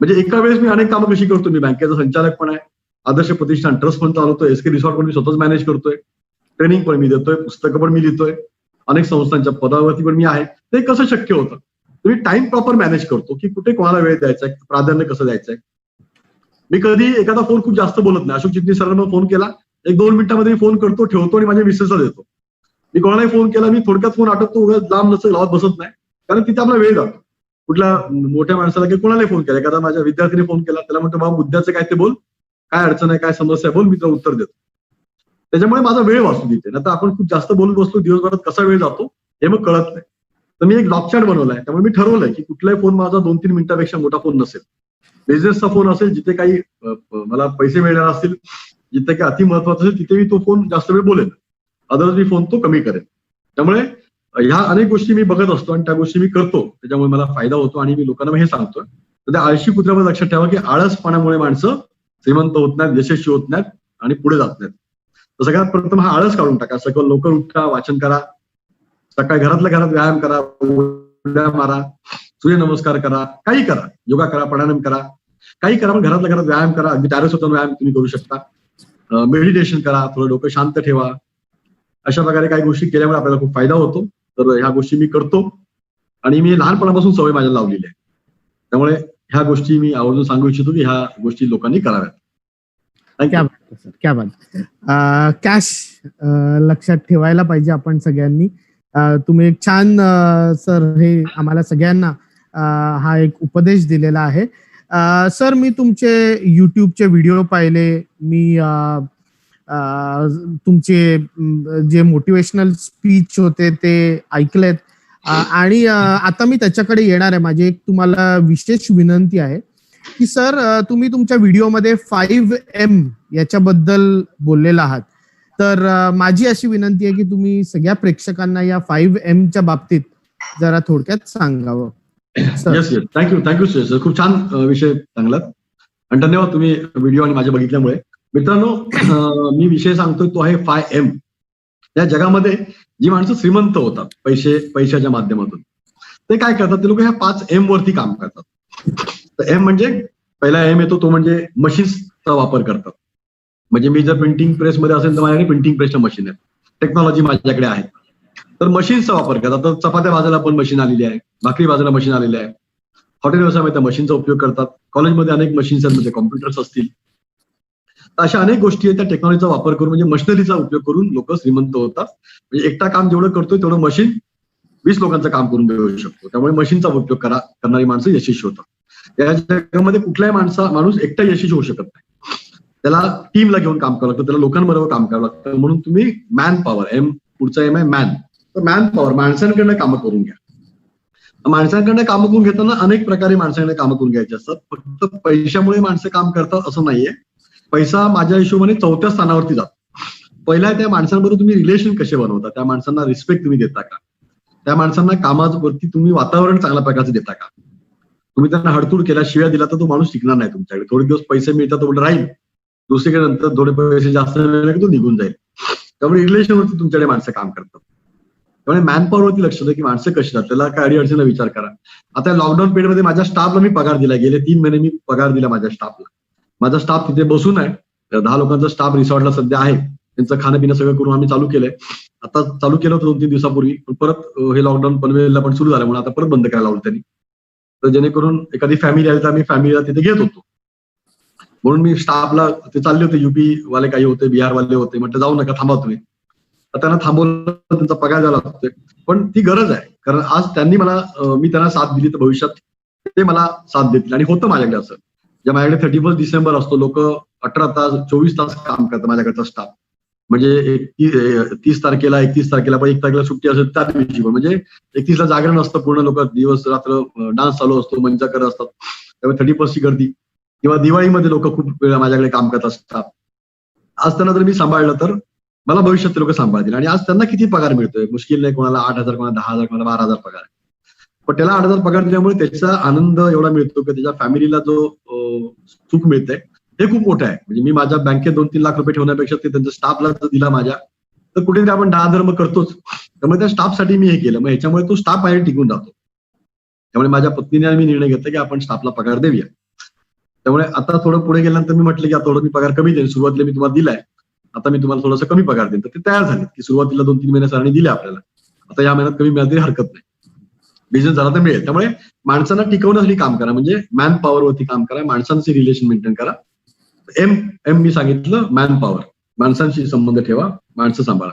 म्हणजे एका वेळेस मी अनेक कामं कशी करतो. मी बँकेचा संचालक पण आहे, आदर्श प्रतिष्ठान ट्रस्ट पण चालवतोय, एसके रिसॉर्ट पण मी स्वतःच मॅनेज करतोय, ट्रेनिंग पण मी देतोय, पुस्तकं पण मी लिहितोय, अनेक संस्थांच्या पदावरती पण मी आहे. ते कसं शक्य होतं. तर मी टाइम प्रॉपर मॅनेज करतो की कुठे कोणाला वेळ द्यायचा आहे, प्राधान्य कसं द्यायचंय. मी कधी एखादा फोन खूप जास्त बोलत नाही. अशोक चिटणीस सरांना फोन केला, 1-2 मिनिटांमध्ये मी फोन करतो, ठेवतो आणि माझ्या मिसेसला देतो. मी कोणालाही फोन केला, मी थोडक्यात फोन आटोपतो, लांब नसतं लावत बसत नाही. कारण तिथे आपला वेळ जातो. कुठल्या मोठ्या माणसाला किंवा कोणालाही फोन केला, एखादा माझ्या विद्यार्थ्यांनी फोन केला, त्याला म्हणतो बाबा मुद्द्याचं काय ते बोल, काय अडचण आहे, काय समस्या आहे बोल, मी तुला उत्तर देतो. त्याच्यामुळे माझा वेळ वाचतो तिथे. नाही तर आपण खूप जास्त बोलत बसतो, दिवसभरात कसा वेळ जातो हे मग कळत नाही. तर मी एक लॉक चार्ट बनवलाय. त्यामुळे मी ठरवलंय की कुठलाही फोन माझा 2-3 मिनिटापेक्षा मोठा फोन नसेल. बिझनेसचा फोन असेल, जिथे काही मला पैसे मिळणार असतील, जिथे काही अति महत्वाचं असेल, तिथे मी तो फोन जास्त वेळ बोलेन. अदरवाईज मी फोन तो कमी करेन. त्यामुळे ह्या अनेक गोष्टी मी बघत असतो आणि त्या गोष्टी मी करतो. त्याच्यामुळे मला फायदा होतो आणि मी लोकांना हे सांगतोय. तर त्या आळशी कुत्र्यावर लक्षात ठेवा की आळसपणामुळे माणसं श्रीमंत होत नाहीत, यशस्वी होत नाहीत आणि पुढे जात नाहीत. तर सगळ्यात प्रथम हा आळस काढून टाका. सकाळ लवकर उठा, वाचन करा, सकाळी घरातल्या घरात व्यायाम करा, उड्या मारा, सूर्यनमस्कार करा, काही करा, योगा करा, प्राणायाम करा, काही करा. पण घरातल्या घरात व्यायाम करा. अगदी टेरेस होता व्यायाम तुम्ही करू शकता. मेडिटेशन करा, थोडं डोकं शांत ठेवा. अशा प्रकारे काही गोष्टी केल्यामुळे आपल्याला खूप फायदा होतो. तर ह्या गोष्टी मी करतो आणि मी लहानपणापासून सवय माझ्या लावलेली आहे. त्यामुळे ह्या गोष्टी मी आवर्जून सांगू इच्छितो की ह्या गोष्टी लोकांनी कराव्यात. क्या बात. कॅश लक्षात ठेवायला पाहिजे आपण सगळ्यांनी. तुम्ही एक छान सर हे आम्हाला सगळ्यांना हा एक उपदेश दिलेला आहे. सर मी तुमचे युट्यूबचे व्हिडिओ पाहिले, मी तुमचे जे मोटिवेशनल स्पीच होते ते ऐकलेत आणि आता मी त्याच्याकडे येणार आहे. माझी एक तुम्हाला विशेष विनंती आहे की सर तुम्ही तुमच्या व्हिडिओमध्ये 5M याच्याबद्दल बोललेला आहात. तर माझी अशी विनंती आहे की तुम्ही सगळ्या प्रेक्षकांना या 5Mच्या बाबतीत जरा थोडक्यात सांगावं. Yes, thank you sir. खूप छान विषय सांगलात आणि धन्यवाद तुम्ही व्हिडिओ आणि माझ्या बघितल्यामुळे. मित्रांनो, मी विषय सांगतोय तो आहे 5M. या जगामध्ये जी माणसं श्रीमंत होतात पैशाच्या माध्यमातून, ते काय करतात, ते लोक ह्या 5M वरती काम करतात. तर M म्हणजे पहिला M येतो तो म्हणजे मशीन्सचा वापर करतात. म्हणजे मी जर प्रिंटिंग प्रेसमध्ये असेल तर माझ्याकडे प्रिंटिंग प्रेसच्या मशीन आहेत, टेक्नॉलॉजी माझ्याकडे आहे. तर मशीन्सचा वापर करतात. तर चपात्या भाजायला पण मशीन आलेली आहे, भाकरी भाजायला मशीन आलेली आहे. हॉटेल व्यवसायामध्ये त्या मशीनचा उपयोग करतात. कॉलेजमध्ये अनेक मशीन्स आहेत, म्हणजे कॉम्प्युटर्स असतील. अशा अनेक गोष्टी आहेत, त्या टेक्नॉलॉजीचा वापर करून म्हणजे मशिनरीचा उपयोग करून लोक श्रीमंत होतात. म्हणजे एकटा काम जेवढं करतोय तेवढं मशीन 20 लोकांचं काम करून देऊ शकतो. त्यामुळे मशीनचा उपयोग करणारी माणसं यशस्वी होतात. या जगामध्ये कुठलाही माणूस एकटा यशस्वी होऊ शकत नाही. त्याला टीमला घेऊन काम करावं लागतं, त्याला लोकांबरोबर काम करावं लागतं. म्हणून तुम्ही मॅन पॉवर, पुढचा एम आहे मॅन. तर मॅन पॉवर, माणसांकडनं कामं करून घ्या. माणसांकडनं कामं करून घेताना अनेक प्रकारे माणसांकडे कामं करून घ्यायची असतात. फक्त पैशामुळे माणसं काम करतात असं नाहीये. पैसा माझ्या हिशोबाने 4थ्या स्थानावरती जातो. पहिला त्या माणसांबरोबर तुम्ही रिलेशन कसे बनवता, त्या माणसांना रिस्पेक्ट तुम्ही देता का, त्या माणसांना कामावरती तुम्ही वातावरण चांगल्या प्रकारचं देता का. तुम्ही त्यांना हडतूड केला, शिव्या दिला तर तो माणूस टिकणार नाही तुमच्याकडे. थोडे दिवस पैसे मिळतात तो राहील, दुसरीकडे नंतर थोडे पैसे जास्त मिळाले की तो निघून जाईल. त्यामुळे रिलेशनवरती तुमच्याकडे माणसं काम करतात. त्यामुळे मॅनपॉवरवरती लक्ष द्या की माणसं कशी आहेत, त्याला काय अडीअडचणीला विचार करा. आता लॉकडाऊन पिरियडमध्ये माझ्या स्टाफला मी पगार दिला, गेले 3 महिने मी पगार दिला माझ्या स्टाफला. माझा स्टाफ तिथे बसून आहे. 10 लोकांचा स्टाफ रिसॉर्टला सध्या आहे. त्यांचं खाणं पिणं सगळं करून आम्ही चालू केलंय. आता चालू केलं होतं 2-3 दिवसापूर्वी, पण परत हे लॉकडाऊन पनवेलला पण सुरू झालं म्हणून आता परत बंद करायला लावलं त्यांनी. तर जेणेकरून एखादी फॅमिली आली तर आम्ही फॅमिलीला तिथे घेत होतो. म्हणून मी स्टाफला ते चालले होते, युपी वाले काही होते, बिहार वाले होते, म्हटलं जाऊ नका, थांबा तुम्ही. तर त्यांना थांबवलं, त्यांचा पगार झाला होता. पण ती गरज आहे, कारण आज त्यांनी मला, मी त्यांना साथ दिली तर भविष्यात ते मला साथ देतील. आणि होतं माझ्याकडे असं, जे माझ्याकडे 31 डिसेंबर असतो, लोक 18 तास 24 तास काम करतात माझ्याकडचा स्टाफ. म्हणजे 30 तारखेला 31 तारखेला पण 1 तारखेला सुट्टी असेल त्या दिवशी पण, म्हणजे 31ला जागरण असतं पूर्ण, लोक दिवस रात्र डान्स चालू असतो, मंचा करत असतात. त्यामुळे 31 ची गर्दी. किंवा दिवाळीमध्ये लोक खूप वेळा माझ्याकडे काम करत असतात. आज त्यांना जर मी सांभाळलं तर मला भविष्यात ते लोक सांभाळतील. आणि आज त्यांना किती पगार मिळतोय, मुश्किल नाही, कोणाला 8,000, कोणाला 10,000, कोणाला 12,000 पगार आहे. पण त्याला 8,000 पगार दिल्यामुळे त्याचा आनंद एवढा मिळतो की त्याच्या फॅमिलीला जो सुख मिळतंय हे खूप मोठं आहे. म्हणजे मी माझ्या बँकेत 2-3 लाख रुपये ठेवण्यापेक्षा ते त्यांच्या स्टाफला जर दिला माझ्या, तर कुठेतरी आपण दान धर्म करतोच. त्यामुळे त्या स्टाफसाठी मी हे केलं. मग ह्याच्यामुळे तो स्टाफ माझ्या टिकून राहतो. त्यामुळे माझ्या पत्नीने मी निर्णय घेतला की आपण स्टाफला पगार देऊया. त्यामुळे आता थोडं पुढे गेल्यानंतर मी म्हटलं की आता थोडं मी पगार कमी देईन. सुरुवातीला मी तुम्हाला दिलाय, आता मी तुम्हाला थोडासा कमी पगार देईन. तर ते तयार झाले की सुरुवातीला 2-3 महिने सरांनी दिले आपल्याला, आता या महिन्यात कमी मिळाली तरी हरकत नाही, बिझनेस झाला तर मिळेल. त्यामुळे माणसांना टिकवण्यासाठी काम करा, म्हणजे मॅन पॉवरवरती काम करा, माणसांचे रिलेशन मेंटेन करा. मी सांगितलं मॅन पॉवर, माणसांशी संबंध ठेवा, माणसं सांभाळा.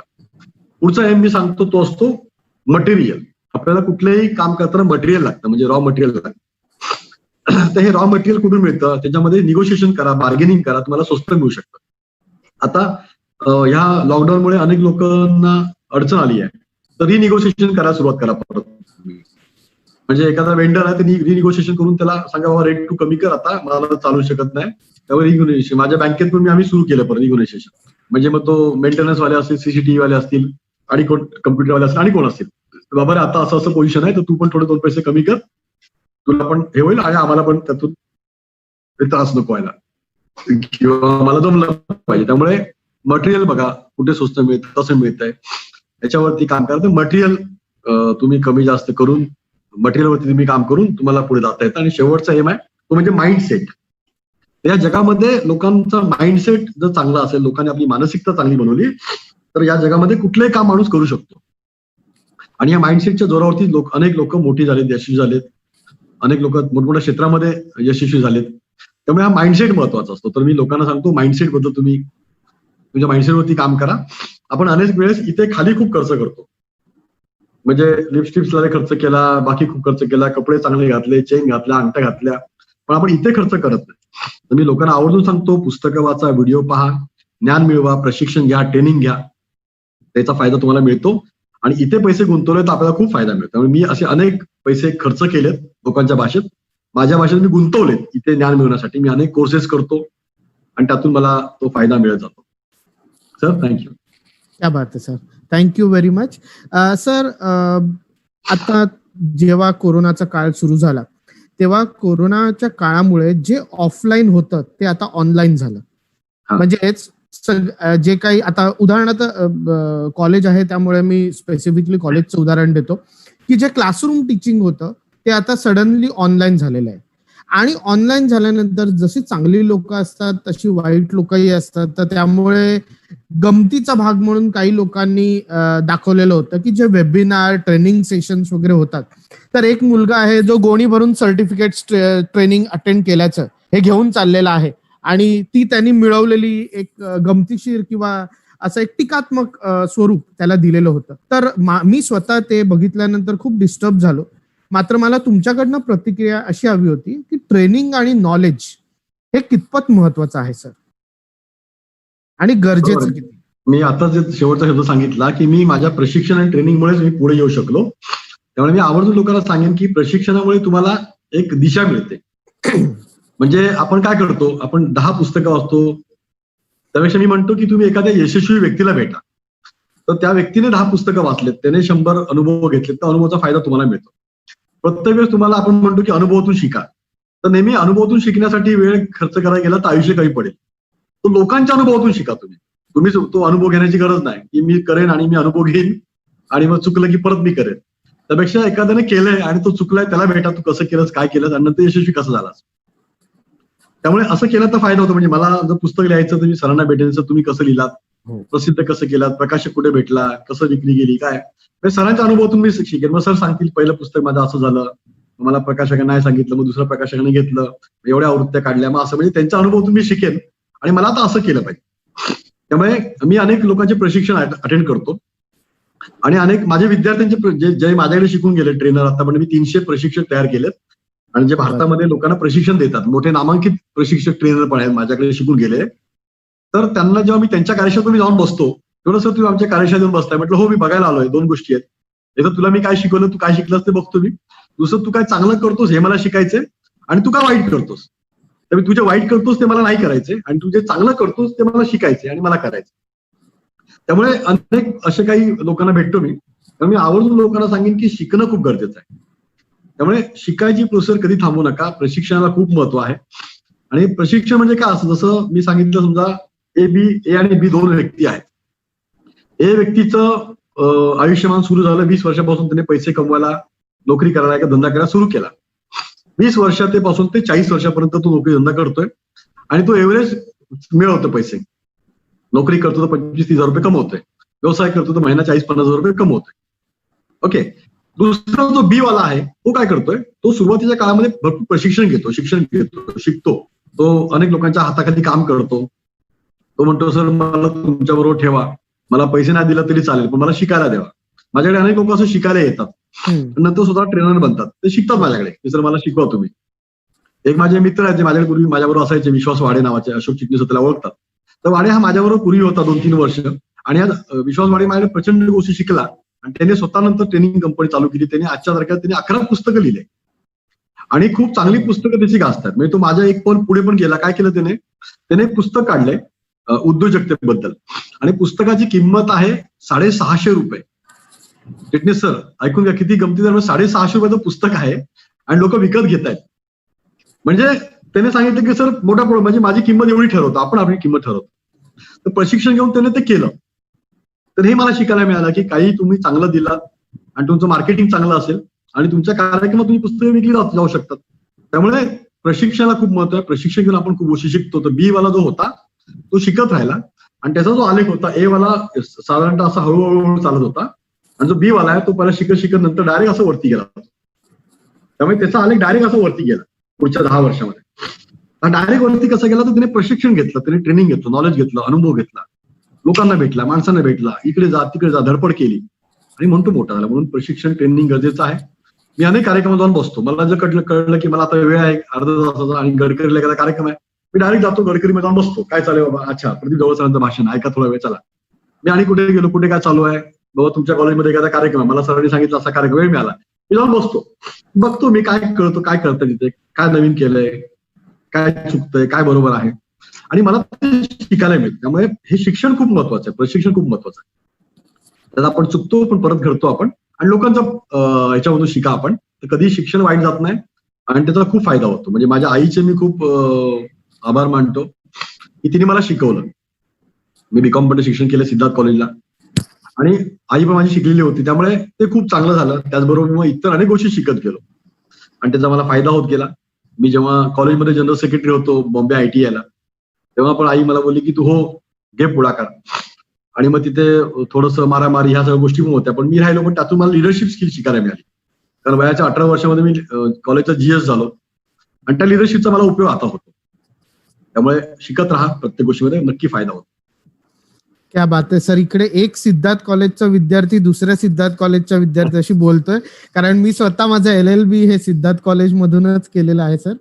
पुढचा मी सांगतो तो असतो मटेरियल. आपल्याला कुठलंही काम करताना मटेरियल लागतं, म्हणजे रॉ मटेरियल लागतं. तर हे रॉ मटेरियल कुठून मिळतं, त्याच्यामध्ये निगोशिएशन करा, बार्गेनिंग करा, तुम्हाला स्वस्त मिळू शकतं. आता ह्या लॉकडाऊनमुळे अनेक लोकांना अडचण आली आहे, तर रिनिगोशिएशन करायला सुरुवात करा परत. म्हणजे एखादा वेंडर आहे, ते रिनिगोशिएशन करून त्याला सांगा बाबा रेट तू कमी कर, आता मला चालू शकत नाही. त्यामुळे रिनिगोशिएशन माझ्या बँकेत पण आम्ही सुरू केलं परत रिनिगोशिएशन. म्हणजे मग तो मेंटेनन्स वाले असतील, सीसीटीव्ही वाले असतील, आणि कोण कम्प्युटर वाले असतील, आणि कोण असतील, बाबा आता असं असं पोझिशन आहे, तर तू पण थोडे 2 पैसे कमी कर, तुला पण हे होईल आणि आम्हाला पण त्यातून त्रास नको व्हायला, किंवा मला जमलं पाहिजे. त्यामुळे मटेरियल बघा कुठे स्वस्त मिळतं, कसं मिळतंय, याच्यावरती काम करा. तर मटेरियल तुम्ही कमी जास्त करून, मटेरियलवरती तुम्ही काम करून तुम्हाला पुढे जाता येतं. आणि शेवटचा एम आहे तो म्हणजे माइंडसेट. या जगामध्ये लोकांचा माइंडसेट जर चांगला असेल, लोकांनी आपली मानसिकता चांगली बनवली, तर या जगामध्ये कुठलंही काम माणूस करू शकतो. आणि या माइंडसेटच्या जोरावरती अनेक लोक मोठी झालेत, यशस्वी झालेत, अनेक लोक मोठमोठ्या क्षेत्रामध्ये यशस्वी झालेत. त्यामुळे हा माइंडसेट महत्वाचा असतो. तर मी लोकांना सांगतो माइंडसेट बद्दल तुम्ही तुमच्या माइंडसेटवरती काम करा. आपण अनेक वेळेस इथे खाली खूप खर्च करतो, म्हणजे लिपस्टिक्सला खर्च केला, बाकी खूप खर्च केला, कपडे चांगले घातले, चेन घातल्या, अंगठ्या घातल्या, पण आपण इथे खर्च करत नाही. तर मी लोकांना आवर्जून सांगतो पुस्तकं वाचा, व्हिडिओ पहा, ज्ञान मिळवा, प्रशिक्षण घ्या, ट्रेनिंग घ्या, त्याचा फायदा तुम्हाला मिळतो. आणि इथे पैसे गुंतवले तर आपल्याला खूप फायदा मिळतो. त्यामुळे मी असे अनेक पैसे खर्च केलेत लोकांच्या भाषेत, माझ्या भाषेत मी गुंतवलेत इथे ज्ञान मिळवण्यासाठी. मी अनेक कोर्सेस करतो आणि त्यातून मला तो फायदा मिळत जातो. Sir thank you. क्या बात आहे sir, thank you very much. Sir, आता जेव्हा कोरोनाचा काळ सुरू झाला, तेव्हा कोरोनाच्या काळामुळे जे ऑफलाईन होतं ते आता ऑनलाईन झालं. म्हणजेच जे काही आता उदाहरणार्थ कॉलेज आहे, त्यामुळे मी स्पेसिफिकली कॉलेजचं उदाहरण देतो की जे क्लासरूम टीचिंग होतं ते आता सडनली ऑनलाईन झालेलं आहे. आणि ऑनलाईन झाल्यानंतर जशी चांगली लोक असतात तशी वाईट लोकही असतात. तर त्यामुळे गमतीचा भाग म्हणून काही लोकांनी दाखवलेलं होतं की जे वेबिनार, ट्रेनिंग सेशन्स वगैरे होतात, तर एक मुलगा आहे जो गोणी भरून सर्टिफिकेट ट्रेनिंग अटेंड केल्याचं हे घेऊन चाललेला आहे. आणि ती त्यांनी मिळवलेली एक गमतीशीर किंवा असं एक टीकात्मक स्वरूप त्याला दिलेलं होतं. तर मी स्वतः ते बघितल्यानंतर खूप डिस्टर्ब झालो. मात्र मला तुमच्याकडनं प्रतिक्रिया अशी हवी होती की ट्रेनिंग आणि नॉलेज हे कितपत महत्वाचं आहे सर, आणि गरजेचं किती? मी आता जे शेवटचा शब्द सांगितला की मी माझ्या प्रशिक्षण आणि ट्रेनिंगमुळेच मी पुढे येऊ शकलो. त्यामुळे मी आवर्जून लोकांना सांगेन की प्रशिक्षणामुळे तुम्हाला एक दिशा मिळते. म्हणजे आपण काय करतो, आपण 10 पुस्तकं वाचतो, त्यापेक्षा मी म्हणतो की तुम्ही एखाद्या यशस्वी व्यक्तीला भेटा. तर त्या व्यक्तीने 10 पुस्तकं वाचलेत, त्याने 100 अनुभव घेतलेत, तर अनुभवाचा फायदा तुम्हाला मिळतो. प्रत्येक वेळेस तुम्हाला आपण म्हणतो की अनुभवातून शिका, तर नेहमी अनुभवातून शिकण्यासाठी वेळ खर्च करायला गेला तर आयुष्य कमी पडेल. तो लोकांच्या अनुभवातून शिका. तुम्ही तो अनुभव घेण्याची गरज नाही की मी करेन आणि मी अनुभव घेईन आणि मग चुकलं की परत मी करेन. त्यापेक्षा एखाद्याने केलंय आणि तो चुकलाय त्याला भेटा, तू कसं केलंस, काय केलंस आणि नंतर यशस्वी कसं झालास. त्यामुळे असं केलं तर फायदा होतो. म्हणजे मला जर पुस्तक लिहायचं तर मी सरांना भेटेन, सर तुम्ही कसं लिहिलात, प्रसिद्ध कसं केलात, प्रकाशक कुठे भेटला, कसं विक्री गेली, काय सरांच्या अनुभवातून मी शिकेन. मग सर सांगतील पहिलं पुस्तक माझं असं झालं, मला प्रकाशकाने नाही सांगितलं, मग दुसऱ्या प्रकाशकाने घेतलं, एवढ्या आवृत्त्या काढल्या, मग असं म्हणजे त्यांच्या अनुभवातून मी शिकेन आणि मला आता असं केलं पाहिजे. त्यामुळे मी अनेक लोकांचे प्रशिक्षण अटेंड करतो आणि अनेक माझे विद्यार्थ्यांचे जे माझ्याकडे शिकून गेले ट्रेनर, आतापर्यंत मी 300 प्रशिक्षक तयार केलेत आणि जे भारतामध्ये लोकांना प्रशिक्षण देतात, मोठे नामांकित प्रशिक्षक ट्रेनर पण आहेत माझ्याकडे शिकून गेले. तर त्यांना जेव्हा मी त्यांच्या कार्यशाळेत मी जाऊन बसतो, तेवढं सर तुम्ही आमच्या कार्यशाळेत येऊन बसताय, म्हटलं हो मी बघायला आलोय. 2 गोष्टी आहेत, एक तर तुला मी काय शिकवलं, तू काय शिकलास ते बघतो मी, दुसरं तू काय चांगलं करतोस हे मला शिकायचंय आणि तू काय वाईट करतोस, तर तू जे वाईट करतोस ते मला नाही करायचंय आणि तू जे चांगलं करतोस ते मला शिकायचंय आणि मला करायचं. त्यामुळे अनेक असे काही लोकांना भेटतो मी, तर मी आवर्जून लोकांना सांगेन की शिकणं खूप गरजेचं आहे. त्यामुळे शिकायची प्रोसेस कधी थांबू नका. प्रशिक्षणाला खूप महत्व आहे. आणि प्रशिक्षण म्हणजे काय असं, जसं मी सांगितलं, समजा ए आणि बी 2 व्यक्ती आहेत. ए व्यक्तीचं आयुष्यमान सुरू झालं 20 वर्षापासून, त्याने पैसे कमवायला, नोकरी करायला, का धंदा करायला सुरू केला. 20 वर्षापासून ते 40 वर्षापर्यंत तो नोकरी धंदा करतोय आणि तो एव्हरेज मिळवतो पैसे. नोकरी करतो तर 25-30 हजार रुपये कमवतोय, व्यवसाय करतो तर महिना 40-50 हजार रुपये कमवतोय. ओके. दुसरा जो बी वाला आहे तो काय करतोय, तो सुरुवातीच्या काळामध्ये भरपूर प्रशिक्षण घेतो, शिक्षण घेतो, शिकतो. तो अनेक लोकांच्या हाताखाली काम करतो. तो म्हणतो सर मला तुमच्या बरोबर ठेवा, मला पैसे नाही दिला तरी चालेल पण मला शिकायला द्यावा. माझ्याकडे अनेक लोक असं शिकायला येतात, नंतर स्वतः ट्रेनर बनतात, ते शिकतात माझ्याकडे की सर मला शिकवा तुम्ही. एक माझे मित्र आहेत जे माझ्याकडे पूर्वी माझ्याबरोबर असायचे, विश्वास वाडे नावाचे, अशोक चिटणीस त्याला ओळखतात. तर वाडे हा माझ्याबरोबर पूर्वी होता 2-3 वर्ष आणि विश्वास वाडे माझ्याकडे प्रचंड गोष्टी शिकला आणि त्याने स्वतः नंतर ट्रेनिंग कंपनी चालू केली. त्याने आजच्या तारखेला त्याने 11 पुस्तकं लिहिले आणि खूप चांगली पुस्तकं त्याची गाजतात. म्हणजे तो माझ्या एक पण पुढे पण गेला. काय केलं त्याने एक पुस्तक काढलंय उद्योजकतेबद्दल आणि पुस्तकाची किंमत आहे 650 रुपये. चिटणीस सर ऐकून घ्या किती गमतीदार, 650 रुपयाचं पुस्तक आहे आणि लोक विकत घेत आहेत. म्हणजे त्याने सांगितलं की सर मोठा प्रॉब्लेम, म्हणजे माझी किंमत एवढी ठरवतो, आपण आपली किंमत ठरवतो. तर प्रशिक्षण घेऊन त्याने ते केलं. तर हे मला शिकायला मिळालं की काही तुम्ही चांगलं दिलात आणि तुमचं मार्केटिंग चांगलं असेल आणि तुमच्या कार्यक्रमात तुम्ही पुस्तकं विकली जाऊ शकतात. त्यामुळे प्रशिक्षणाला खूप महत्व आहे. प्रशिक्षण घेऊन आपण खूप गोष्टी शिकतो. तर बी वाला जो होता तो शिकत राहिला आणि त्याचा जो आलेख होता, ए वाला साधारणतः असा हळूहळू चालत होता आणि जो बी वाला आहे तो पहिला शिकत नंतर डायरेक्ट असं वरती गेला. त्यामुळे त्याचा आलेख डायरेक्ट असं वरती गेला पुढच्या 10 वर्षामध्ये. डायरेक्ट वरती कसं गेला तर त्याने प्रशिक्षण घेतलं, त्याने ट्रेनिंग घेतलं, नॉलेज घेतलं, अनुभव घेतला, लोकांना भेटला, माणसांना भेटला, इकडे जा तिकडे जा, धडपड केली आणि म्हणतो मोठा झाला. म्हणून प्रशिक्षण ट्रेनिंग गरजेचं आहे. मी अनेक कार्यक्रमात जाऊन बसतो. मला जर कळलं की मला आता वेळ आहे अर्धा तासाचा आणि गडकरीला एखादा कार्यक्रम आहे, मी डायरेक्ट जातो गडकरीमध्ये जाऊन बसतो. काय चालू आहे बाबा, अच्छा प्रदीप जवळसरांचं भाषण ऐका थोडा वेळ, चला. मी आणि कुठे गेलो, कुठे काय चालू आहे बाबा, तुमच्या कॉलेजमध्ये एखादा कार्यक्रम आहे, मला सरांनी सांगितलं असा कार्यक्रम, वेळ मिळाला, मी जाऊन बसतो, बघतो मी काय कळतो, काय कळतं तिथे, काय नवीन केलंय, काय चुकतंय, काय बरोबर आहे आणि मला ते शिकायला मिळतं. त्यामुळे हे शिक्षण खूप महत्वाचं आहे, प्रशिक्षण खूप महत्वाचं आहे. त्यात आपण चुकतो पण परत घडतो आपण आणि लोकांचा याच्यामधून शिका आपण. तर कधी शिक्षण वाईट जात नाही आणि त्याचा खूप फायदा होतो. म्हणजे माझ्या आईचे मी खूप आभार मानतो की तिने मला शिकवलं. मी बीकॉम मध्ये शिक्षण केलं सिद्धार्थ कॉलेजला आणि आई पण माझी शिकलेली होती, त्यामुळे ते खूप चांगलं झालं. त्याचबरोबर मी इतर अनेक गोष्टी शिकत गेलो आणि त्याचा मला फायदा होत गेला. मी जेव्हा कॉलेजमध्ये जनरल सेक्रेटरी होतो बॉम्बे ITI ला, तेव्हा पण आई मला बोलली की तू हो घे पुढाकार. आणि मग तिथे थोडंसं मारामारी ह्या सगळ्या गोष्टी पण होत्या, पण मी राहिलो. पण त्यातून मला लिडरशिप स्किल शिकायला मिळाली, कारण वयाच्या 18 वर्षामध्ये मी कॉलेजचा GS झालो आणि त्या लिडरशिपचा मला उपयोग आता होतो. त्यामुळे शिकत राहा, प्रत्येक गोष्टीमध्ये नक्की फायदा होतो. क्या बात आहे सर. इकडे एक सिद्धार्थ कॉलेजचा विद्यार्थी दुसऱ्या सिद्धार्थ कॉलेजच्या विद्यार्थ्याशी बोलतोय, कारण मी स्वतः माझं LLB हे सिद्धार्थ कॉलेज मधूनच केलेलं आहे सर.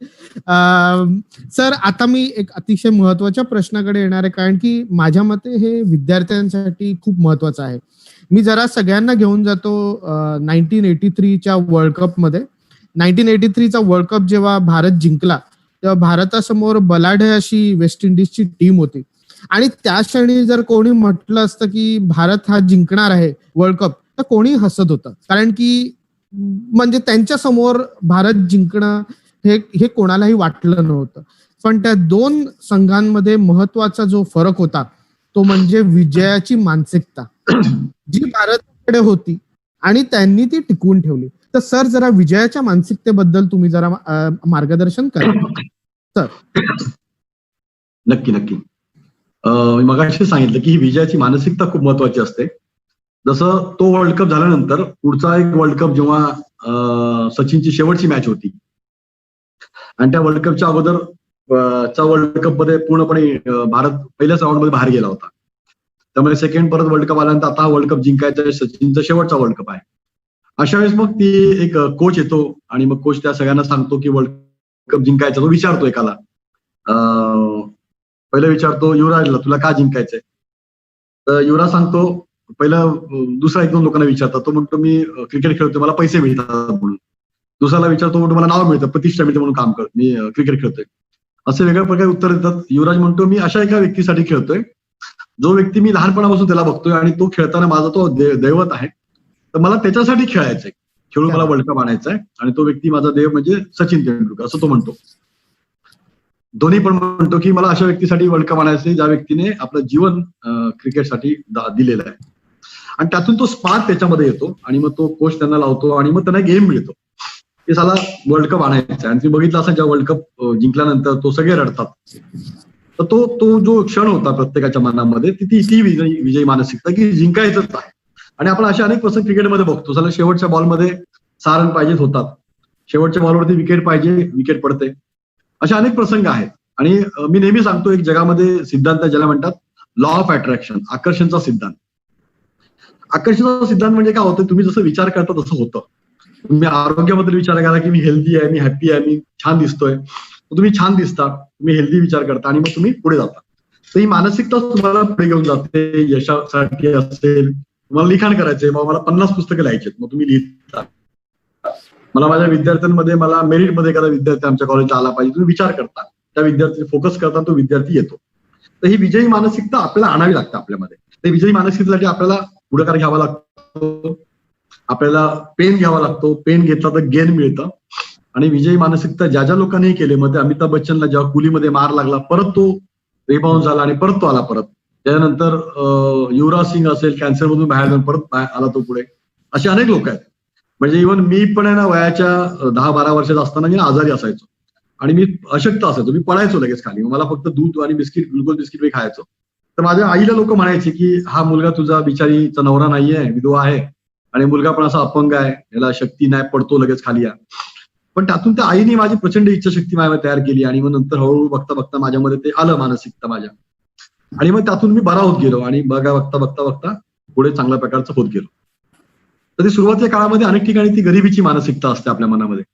सर आता मी एक अतिशय महत्वाच्या प्रश्नाकडे येणार आहे, कारण की माझ्या मते हे विद्यार्थ्यांसाठी खूप महत्वाचं आहे. मी जरा सगळ्यांना घेऊन जातो 1983च्या वर्ल्ड कप मध्ये. 1983चा वर्ल्ड कप जेव्हा भारत जिंकला तेव्हा भारतासमोर बलाढ्य अशी वेस्ट इंडिजची टीम होती, आणि त्या क्षणी जर कोणी म्हटलं असतं की भारत हा जिंकणार आहे वर्ल्ड कप, तर कोणी हसत होतं, कारण की म्हणजे त्यांच्या समोर भारत जिंकणं हे कोणालाही वाटलं नव्हतं. पण त्या दोन संघांमध्ये महत्वाचा जो फरक होता तो म्हणजे विजयाची मानसिकता जी भारताकडे होती आणि त्यांनी ती टिकवून ठेवली. तर सर जरा विजयाच्या मानसिकतेबद्दल तुम्ही जरा मार्गदर्शन करा सर. नक्की नक्की. मी मगाशी सांगितलं की ही विजयाची मानसिकता खूप महत्वाची असते. जसं तो वर्ल्ड कप झाल्यानंतर पुढचा एक वर्ल्ड कप जेव्हा सचिनची शेवटची मॅच होती, आणि त्या वर्ल्ड कपच्या अगोदर च्या वर्ल्ड कप मध्ये पूर्णपणे भारत पहिल्याच राऊंड मध्ये बाहेर गेला होता. त्यामुळे सेकंड परत वर्ल्ड कप आल्यानंतर आता हा वर्ल्ड कप जिंकायचा सचिनचा शेवटचा वर्ल्ड कप आहे. अशा वेळेस मग ती एक कोच येतो आणि मग कोच त्या सगळ्यांना सांगतो की वर्ल्ड कप जिंकायचा. तो विचारतो एकाला, पहिलं विचारतो युवराजला, तुला का जिंकायचंय? तर युवराज सांगतो, पहिलं दुसरा एक दोन लोकांना विचारतात, तो म्हणतो मी क्रिकेट खेळतोय, मला पैसे मिळतात म्हणून. दुसऱ्याला विचारतो, म्हणतो मला नाव मिळतं, प्रतिष्ठा मिळते म्हणून काम करतो, मी क्रिकेट खेळतोय. असे वेगळ्या प्रकारे उत्तर देतात. युवराज म्हणतो, मी अशा एका व्यक्तीसाठी खेळतोय जो व्यक्ती मी लहानपणापासून त्याला बघतोय आणि तो खेळताना माझा तो दैवत आहे, तर मला त्याच्यासाठी खेळायचंय, खेळून मला वर्ल्ड कप आणायचा आहे, आणि तो व्यक्ती माझा देव म्हणजे सचिन तेंडुलकर, असं तो म्हणतो. धोनी पण म्हणतो की मला अशा व्यक्तीसाठी वर्ल्ड कप आणायचंय ज्या व्यक्तीने आपलं जीवन क्रिकेटसाठी दिलेलं आहे. आणि त्यातून तो स्पार्क त्याच्यामध्ये येतो आणि मग तो कोच त्यांना लावतो आणि मग त्यांना गेम मिळतो की साला वर्ल्ड कप आणायचा आहे. आणि तुम्ही बघितलं असं, जेव्हा वर्ल्ड कप जिंकल्यानंतर तो सगळे रडतात. तर तो जो क्षण होता प्रत्येकाच्या मनामध्ये, ती विजयी मानसिकता की जिंकायचंच आहे. आणि आपण असे अनेक प्रसंग क्रिकेटमध्ये बघतो, साला शेवटच्या बॉलमध्ये 6 रन पाहिजेत होतात, शेवटच्या बॉलवरती विकेट पाहिजे, विकेट पडते. असे अनेक प्रसंग आहेत. आणि मी नेहमी सांगतो, एक जगामध्ये सिद्धांत ज्याला म्हणतात लॉ ऑफ अट्रॅक्शन, आकर्षणचा सिद्धांत. आकर्षणाचा सिद्धांत म्हणजे काय होतं, तुम्ही जसं विचार करता तसं होतं. तुम्ही आरोग्याबद्दल विचार करा की मी हेल्दी आहे, मी हॅप्पी आहे, मी छान दिसतोय, तुम्ही छान दिसता, तुम्ही हेल्दी विचार करता आणि मग तुम्ही पुढे जाता. तर ही मानसिकता तुम्हाला पुढे घेऊन जाते. यशासाठी असेल, तुम्हाला लिखाण करायचंय, मग मला 50 पुस्तकं लिहायचे, मग तुम्ही लिहिता. मला माझ्या विद्यार्थ्यांमध्ये, मला मेरिटमध्ये एखादा विद्यार्थी आमच्या कॉलेजला आला पाहिजे, तुम्ही विचार करता, त्या विद्यार्थी फोकस करता, तो विद्यार्थी येतो. तर ही विजयी मानसिकता आपल्याला आणावी लागते आपल्यामध्ये. ते विजयी मानसिकतेसाठी आपल्याला पुढाकार घ्यावा लागतो, आपल्याला पेन घ्यावा लागतो, पेन घेतला तर गेन मिळतं. आणि विजयी मानसिकता ज्या ज्या लोकांनी केले, मग अमिताभ बच्चनला जेव्हा कुलीमध्ये मार लागला, परत तो रिबाउंड झाला आणि परत तो आला परत. त्यानंतर युवराज सिंग असेल, कॅन्सर मधून बाहेर जाऊन परत आला तो पुढे. असे अनेक लोक आहेत. म्हणजे इव्हन मी पण आहे ना, वयाच्या 10-12 वर्षाचा असताना मी आजारी असायचो आणि मी अशक्त असायचो, मी पडायचो लगेच खाली, मला फक्त दूध आणि बिस्किट, ग्लुकोज बिस्किट मी खायचो. तर माझ्या आईला लोक म्हणायचे की हा मुलगा तुझा बिचारीचा नवरा नाहीये, विधवा आहे, आणि मुलगा पण असा अपंग आहे, याला शक्ती नाही, पडतो लगेच खाली या. पण त्यातून त्या आईने माझी प्रचंड इच्छाशक्ती माझ्या तयार केली आणि मग नंतर हळूहळू बघता बघता माझ्यामध्ये ते आलं, मानसिकता माझ्या, आणि मग त्यातून मी बरा होत गेलो आणि बघता पुढे चांगल्या प्रकारचं होत गेलो. तर ती सुरुवातीच्या काळामध्ये अनेक ठिकाणी ती गरिबीची मानसिकता असते आपल्या मनामध्ये.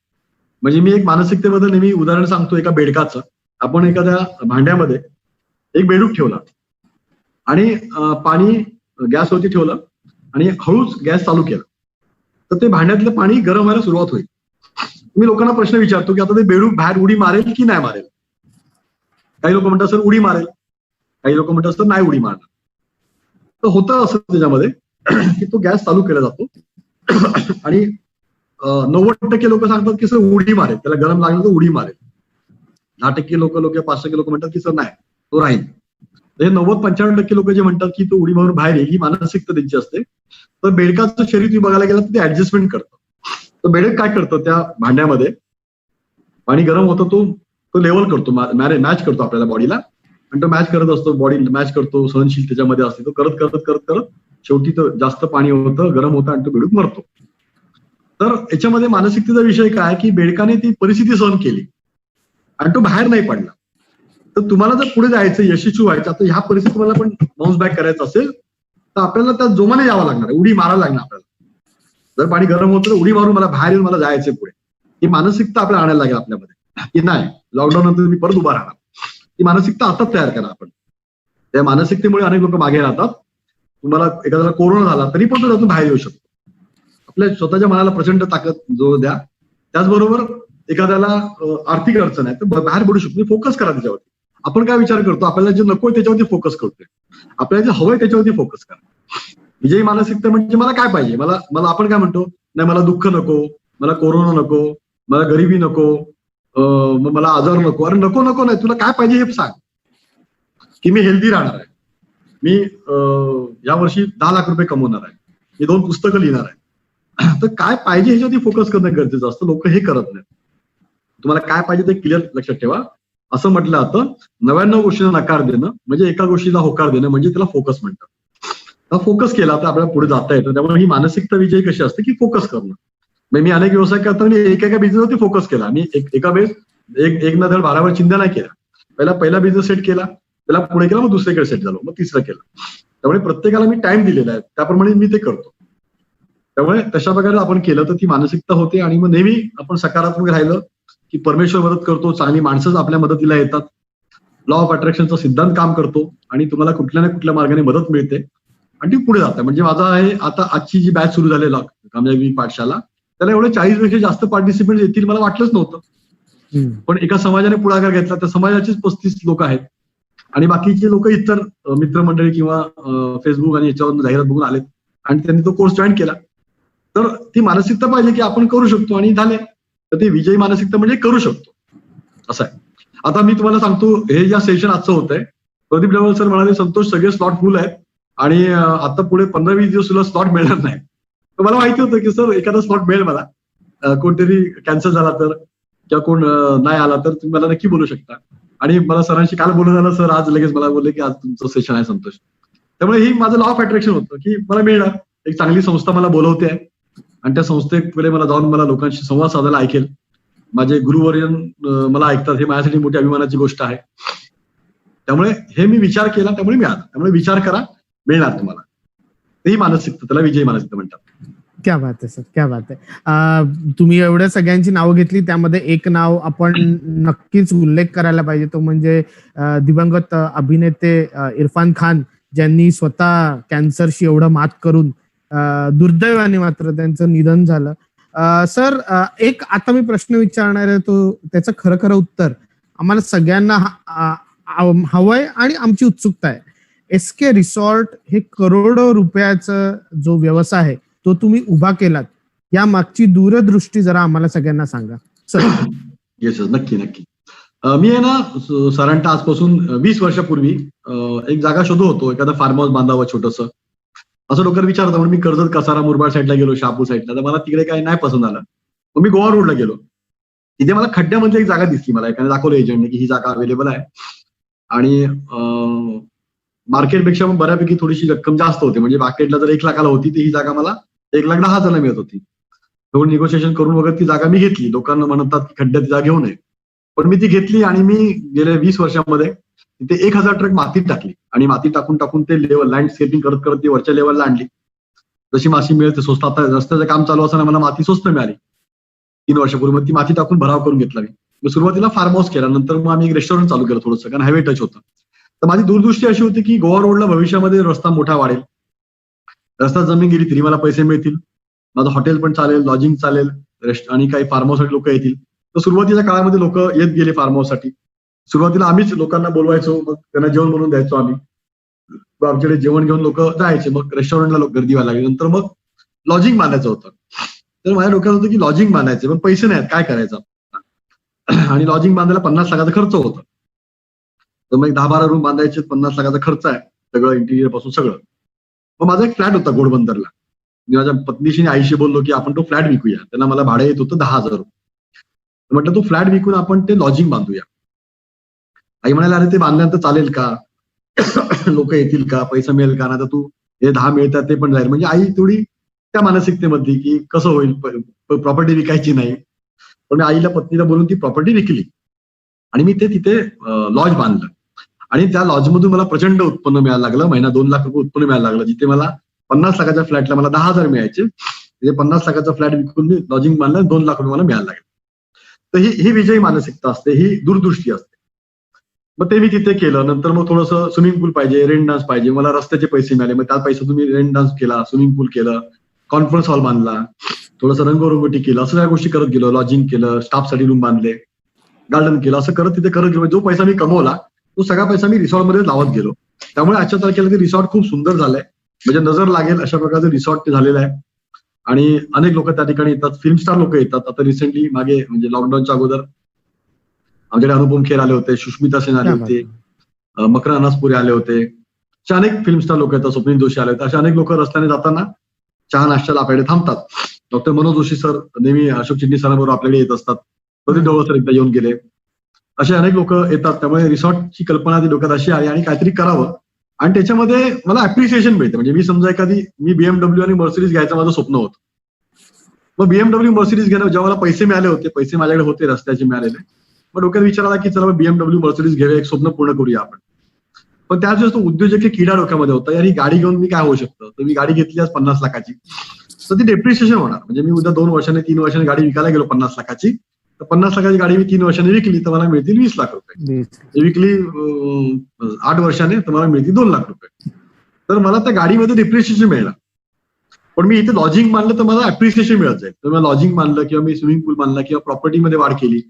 म्हणजे मी एक मानसिकतेबद्दल नेहमी उदाहरण सांगतो एका बेडकाचं. आपण एखाद्या भांड्यामध्ये एक बेडूक ठेवला आणि पाणी गॅसवरती ठेवलं आणि हळूच गॅस चालू केला, तर ते भांड्यातलं पाणी गरम व्हायला सुरुवात होईल. मी लोकांना प्रश्न विचारतो की आता ते बेडूक बाहेर उडी मारेल की नाही मारेल? काही लोक म्हणतात सर उडी मारेल, काही लोक म्हणतात सर नाही उडी मारणार. तर होतं असं त्याच्यामध्ये की तो गॅस चालू केला जातो आणि 90% लोक सांगतात की सर उडी मारेल, त्याला गरम लागलं तर उडी मारेल. 10% लोक 5% लोक म्हणतात की सर नाही, तो राहील. तर 90-95% लोक जे म्हणतात की तो उडी मारून बाहेर येईल, ही मानसिकता त्यांची असते. तर बेडकाचं शरीर तुम्ही बघायला गेलं तर ते ऍडजस्टमेंट करतं. तर बेडक काय करतं, त्या भांड्यामध्ये पाणी गरम होतं, तो लेवल करतो, मॅच करतो आपल्याला बॉडीला, आणि तो मॅच करत असतो, बॉडी मॅच करतो, सहनशील त्याच्यामध्ये असते. तो करत करत करत करत शेवटी तो जास्त पाणी होतं, गरम होतं आणि तो बेडूक मरतो. तर याच्यामध्ये मानसिकतेचा विषय काय की बेडकाने ती परिस्थिती सहन केली आणि तो बाहेर नाही पडला. तर तुम्हाला जर पुढे जायचं, यशस्वी व्हायचं, आता ह्या परिस्थितीत तुम्हाला पण बाउन्स बॅक करायचं असेल तर आपल्याला त्या जोमाने यावं लागणार आहे, उडी मारायला लागणार आपल्याला. जर पाणी गरम होतं तर उडी मारून मला बाहेर येऊन मला जायचंय पुढे, ही मानसिकता आपल्याला आणायला लागेल आपल्यामध्ये, की नाही लॉकडाऊन नंतर मी परत उभा राहणार. ती मानसिकता आताच तयार करा आपण. त्या मानसिकतेमुळे अनेक लोक मागे राहतात. तुम्हाला एखाद्याला कोरोना झाला तरी पण तो त्यातून बाहेर येऊ शकतो. आपल्या स्वतःच्या मनाला प्रचंड ताकद जोर द्या. त्याचबरोबर एखाद्याला आर्थिक अडचण आहे तर बाहेर पडू शकतो, फोकस करा त्याच्यावरती. आपण काय विचार करतो, आपल्याला जे नको त्याच्यावरती फोकस करतोय, आपल्याला जे हवंय त्याच्यावरती फोकस करा. विजयी मानसिकता म्हणजे मला काय पाहिजे, मला आपण काय म्हणतो, नाही मला दुःख नको, मला कोरोना नको, मला गरिबी नको, मला आजार नको. अरे नको नको नाही, तुला काय पाहिजे हे सांग. की मी हेल्दी राहणार आहे, मी यावर्षी 10 लाख रुपये कमवणार आहे, मी 2 पुस्तकं लिहिणार आहे. तर काय पाहिजे ह्याच्यावरती फोकस करणं गरजेचं असतं. लोक हे करत नाहीत. तुम्हाला काय पाहिजे ते क्लिअर लक्षात ठेवा. असं म्हटलं जातं 99 गोष्टींना नकार देणं म्हणजे एका गोष्टीला होकार देणं, म्हणजे त्याला फोकस म्हणतात. फोकस केला तर आपल्याला पुढे जाता येतं. त्यामुळे ही मानसिकता विजयी कशी असते की फोकस करणं. मी अनेक व्यवसाय करताना एका बिझनेसवरती फोकस केला. मी एका वेळेस एक ना धड भारावर चिंता नाही केला. पहिला बिझनेस सेट केला, त्याला पुढे केला, मग दुसरीकडे सेट झालो, मग तिसरा केला. त्यामुळे प्रत्येकाला मी टाइम दिलेला आहे, त्याप्रमाणे मी ते करतो. त्यामुळे तशा प्रकारे आपण केलं तर ती मानसिकता होते. आणि मग नेहमी आपण सकारात्मक राहिलं की परमेश्वर मदत करतो, चांगली माणसंच आपल्या मदतीला येतात. लॉ ऑफ अट्रॅक्शनचा सिद्धांत काम करतो आणि तुम्हाला कुठल्या ना कुठल्या मार्गाने मदत मिळते आणि ती पुढे जाते. म्हणजे माझा आहे आता आजची जी बॅच सुरू झाली कामयाबी पाठशाला, त्याला एवढे 40 पेक्षा जास्त पार्टिसिपेंट येतील मला वाटलंच नव्हतं. पण एका समाजाने पुढाकार घेतला, त्या समाजाचेच 35 लोक आहेत आणि बाकीचे लोक इतर मित्रमंडळी किंवा फेसबुक आणि याच्यावर जाहिरात बघून आलेत आणि त्यांनी तो कोर्स जॉईन केला. तर ती मानसिकता पाहिजे की आपण करू शकतो आणि झाले. तर ती विजयी मानसिकता म्हणजे करू शकतो असं आहे. आता मी तुम्हाला सांगतो, हे ज्या सेशन आजचं होत आहे, प्रदीप डवल सर म्हणाले संतोष सगळे स्लॉट फुल आहेत आणि आता पुढे 15-20 दिवस तुला स्लॉट मिळणार नाही. तर मला माहिती होतं की सर एखादा स्लॉट मिळेल मला, कोणतरी कॅन्सल झाला तर किंवा कोण नाही आला तर तुम्ही मला नक्की बोलू शकता. आणि मला सरांशी काल बोलून झालं, सर आज लगेच मला बोलले की आज तुमचं सेशन आहे संतोष. त्यामुळे ही माझं लॉ ऑफ अट्रॅक्शन होतं की मला मिळणार, एक चांगली संस्था मला बोलवते आहे आणि त्या संस्थेकडे मला जाऊन मला लोकांशी संवाद साधायला ऐकेल, माझे गुरुवर्यन मला ऐकतात, हे माझ्यासाठी मोठी अभिमानाची गोष्ट आहे. त्यामुळे हे मी विचार केला, त्यामुळे मिळालं. त्यामुळे विचार करा, मिळणार तुम्हाला. ही मानसिकता, त्याला विजयी मानसिकता म्हणतात. क्या बात आहे सर, क्या बात आहे. तुम्ही एवढ्या सगळ्यांची नावं घेतली, त्यामध्ये एक नाव आपण नक्कीच उल्लेख करायला पाहिजे, तो म्हणजे दिवंगत अभिनेते इरफान खान, ज्यांनी स्वतः कॅन्सरशी एवढं मात करून दुर्दैवाने मात्र त्यांचं निधन झालं. सर एक आता मी प्रश्न विचारणार आहे, तो त्याचं खरं खरं उत्तर आम्हाला सगळ्यांना हवंय आणि आमची उत्सुकता आहे. एसके रिसॉर्ट हे करोडो रुपयाचा जो व्यवसाय आहे तो तुम्ही उभा केलात, या मागची दूरदृष्टी जरा आम्हाला सगळ्यांना सांगा सर. येस नक्की नक्की. मी आहे ना साधारणतः आजपासून 20 वर्षापूर्वी एक जागा शोधत होतो, एखादा फार्म हाऊस बांधावं छोटंसं. असं लोकांना विचारतं, म्हणून मी कर्जत, कसारा, मुरबाड साईडला गेलो, शहापूर साईडला, तर मला तिकडे काही नाही पसंत आलं. मग मी गोवा रोडला गेलो. तिथे मला खड्ड्यामधली एक जागा दिसली, मला एखाद्या दाखवलं एजंटने की ही जागा अवेलेबल आहे आणि मार्केटपेक्षा मग बऱ्यापैकी थोडीशी रक्कम जास्त होते. म्हणजे मार्केटला जर 1 लाखाला होती, तर ही जागा मला 1,10,000 मिळत होती. थोडं निगोशिएशन करून वगैरे ती जागा मी घेतली. लोकांना म्हणतात की खड्ड्यात जागा घेऊ नये, पण मी ती घेतली आणि मी गेल्या 20 वर्षामध्ये तिथे 1000 ट्रक मातीत टाकली आणि माती टाकून टाकून ते लेवल लँडस्केपिंग करत करत ती वरच्या लेवलला आणली. जशी माती मिळते स्वस्त, आता रस्त्याचं काम चालू असताना मला माती स्वस्त मिळाली 3 वर्षापूर्वी. मग ती माती टाकून भराव करून घेतला मी. सुरुवातीला फार्म हाऊस केला, नंतर मग आम्ही एक रेस्टॉरंट चालू केलं थोडंसं, कारण हायवे टच होतं. तर माझी दूरदृष्टी अशी होती की गोवा रोडला भविष्यामध्ये रस्ता मोठा वाढेल, रस्ता जमीन गेली तरी मला पैसे मिळतील, माझं हॉटेल पण चालेल, लॉजिंग चालेल, आणि काही फार्म हाऊससाठी लोक येतील. तर सुरुवातीच्या काळामध्ये लोक येत गेले फार्म हाऊससाठी. सुरुवातीला आम्हीच लोकांना बोलवायचो, मग त्यांना जेवण बनवून द्यायचो आम्ही. आमच्याकडे जेवण घेऊन लोक जायचे, मग रेस्टॉरंटला लोक गर्दी व्हायला लागली. नंतर मग लॉजिंग बांधायचं होतं. तर माझ्या डोक्यात होतं की लॉजिंग बांधायचं, पण पैसे नाहीत, काय करायचं. आणि लॉजिंग बांधायला 50 लाखाचा खर्च होता. तर मग 10-12 रूम बांधायचे, 50 लाखाचा खर्च आहे सगळं, इंटिरियर पासून सगळं. मग माझा एक फ्लॅट होता घोडबंदरला. मी माझ्या पत्नीशी आईशी बोललो की आपण तो फ्लॅट विकूया. त्यांना मला भाडं येत होतं 10,000 रुपये. म्हटलं तो फ्लॅट विकून आपण ते लॉजिंग बांधूया. आई म्हणाले, अरे ते बांधल्यानंतर चालेल का, लोक येतील का, पैसा मिळेल का, ना तर तू हे 10 मिळतात ते पण जाईल. म्हणजे आई थोडी त्या मानसिकतेमध्ये की कसं होईल, प्रॉपर्टी विकायची नाही. पण आईला, पत्नीला बोलून ती प्रॉपर्टी विकली आणि मी ते तिथे लॉज बांधलं आणि त्या लॉजमधून मला प्रचंड उत्पन्न मिळायला लागलं. महिना 2 लाख रुपये उत्पन्न मिळायला लागलं. जिथे मला 50 लाखाच्या फ्लॅटला मला 10,000 मिळायचे, तिथे 50 लाखाचा फ्लॅट विकून मी लॉजिंग बांधलं, 2 लाख रुपये मला मिळायला लागले. तर ही विजयी मानसिकता असते, ही दूरदृष्टी असते. मग ते मी तिथे केलं. नंतर मग थोडंसं स्विमिंग पूल पाहिजे, रेन डान्स पाहिजे, मला रस्त्याचे पैसे मिळाले. मग त्या पैशातून मी रेन डान्स केला, स्विमिंग पूल केलं, कॉन्फरन्स हॉल बांधला, थोडंसं रंगरंगोटी केलं, असं सगळ्या गोष्टी करत गेलो. लॉजिंग केलं, स्टाफसाठी रूम बांधले, गार्डन केलं, असं करत तिथे करत गेलो. जो पैसा मी कमवला तो सगळा पैसा मी रिसॉर्टमध्ये लावत गेलो. त्यामुळे आजच्या तारखेला ते रिसॉर्ट खूप सुंदर झालंय, म्हणजे नजर लागेल अशा प्रकारचं रिसॉर्ट ते झालेलं आहे. आणि अनेक लोक त्या ठिकाणी येतात, फिल्म स्टार लोक येतात. आता रिसेंटली मागे म्हणजे लॉकडाऊनच्या अगोदर आमच्याकडे अनुपम खेर आले होते, सुष्मिता सेन आले होते, मकरन अनासपुरे आले होते, अशा अनेक फिल्म स्टार लोक येतात, स्वप्नील जोशी आले होते. अशा अनेक लोक रस्त्याने जाताना चहा नाश्त्याला आपल्याकडे थांबतात. डॉक्टर मनोज जोशी सर नेहमी अशोक चिटणीस सरांबरोबर आपल्याकडे येत असतात. प्रदीप ढवळ सर एकदा येऊन गेले. असे अनेक लोक येतात. त्यामुळे रिसॉर्टची कल्पना ती डोक्यात अशी आली आणि काहीतरी करावं आणि त्याच्यामध्ये मला अप्रिसिएशन मिळते. म्हणजे मी समजा मी बीएमडब्ल्यू आणि मर्सिडीज घ्यायचं माझं स्वप्न होतं. मग बीएमडब्ल्यू मर्सिडीज घेणं जेव्हा मला पैसे मिळाले होते, पैसे माझ्याकडे होते रस्त्याचे मिळालेले, मग डोक्यात विचार आला की चला बीएमडब्ल्यू मर्सिडीज घेऊया, एक स्वप्न पूर्ण करूया आपण. पण त्याच वेळेस तो उद्योजक किडा डोक्यामध्ये होता, यार ही गाडी घेऊन मी काय होऊ शकतं. तर मी गाडी घेतली आज 50 लाखाची, तर ती डेप्रिसिएशन होणार. म्हणजे मी उद्या 2 वर्षांनी 3 वर्षांनी गाडी विकायला गेलो 50 लाखाची, तर 50 लाखाची गाडी मी 3 वर्षांनी विकली तर मला मिळतील 20 लाख रुपये. विकली 8 वर्षाने तर मला मिळतील 2 लाख रुपये. तर मला त्या गाडीमध्ये डेप्रिसिएशन मिळणार. पण मी इथे लॉजिंग बांधलं तर मला अप्रिसिएशन मिळत जाईल. तर मी लॉजिंग बांधलं किंवा मी स्विमिंग पूल बांधला किंवा प्रॉपर्टीमध्ये वाढ केली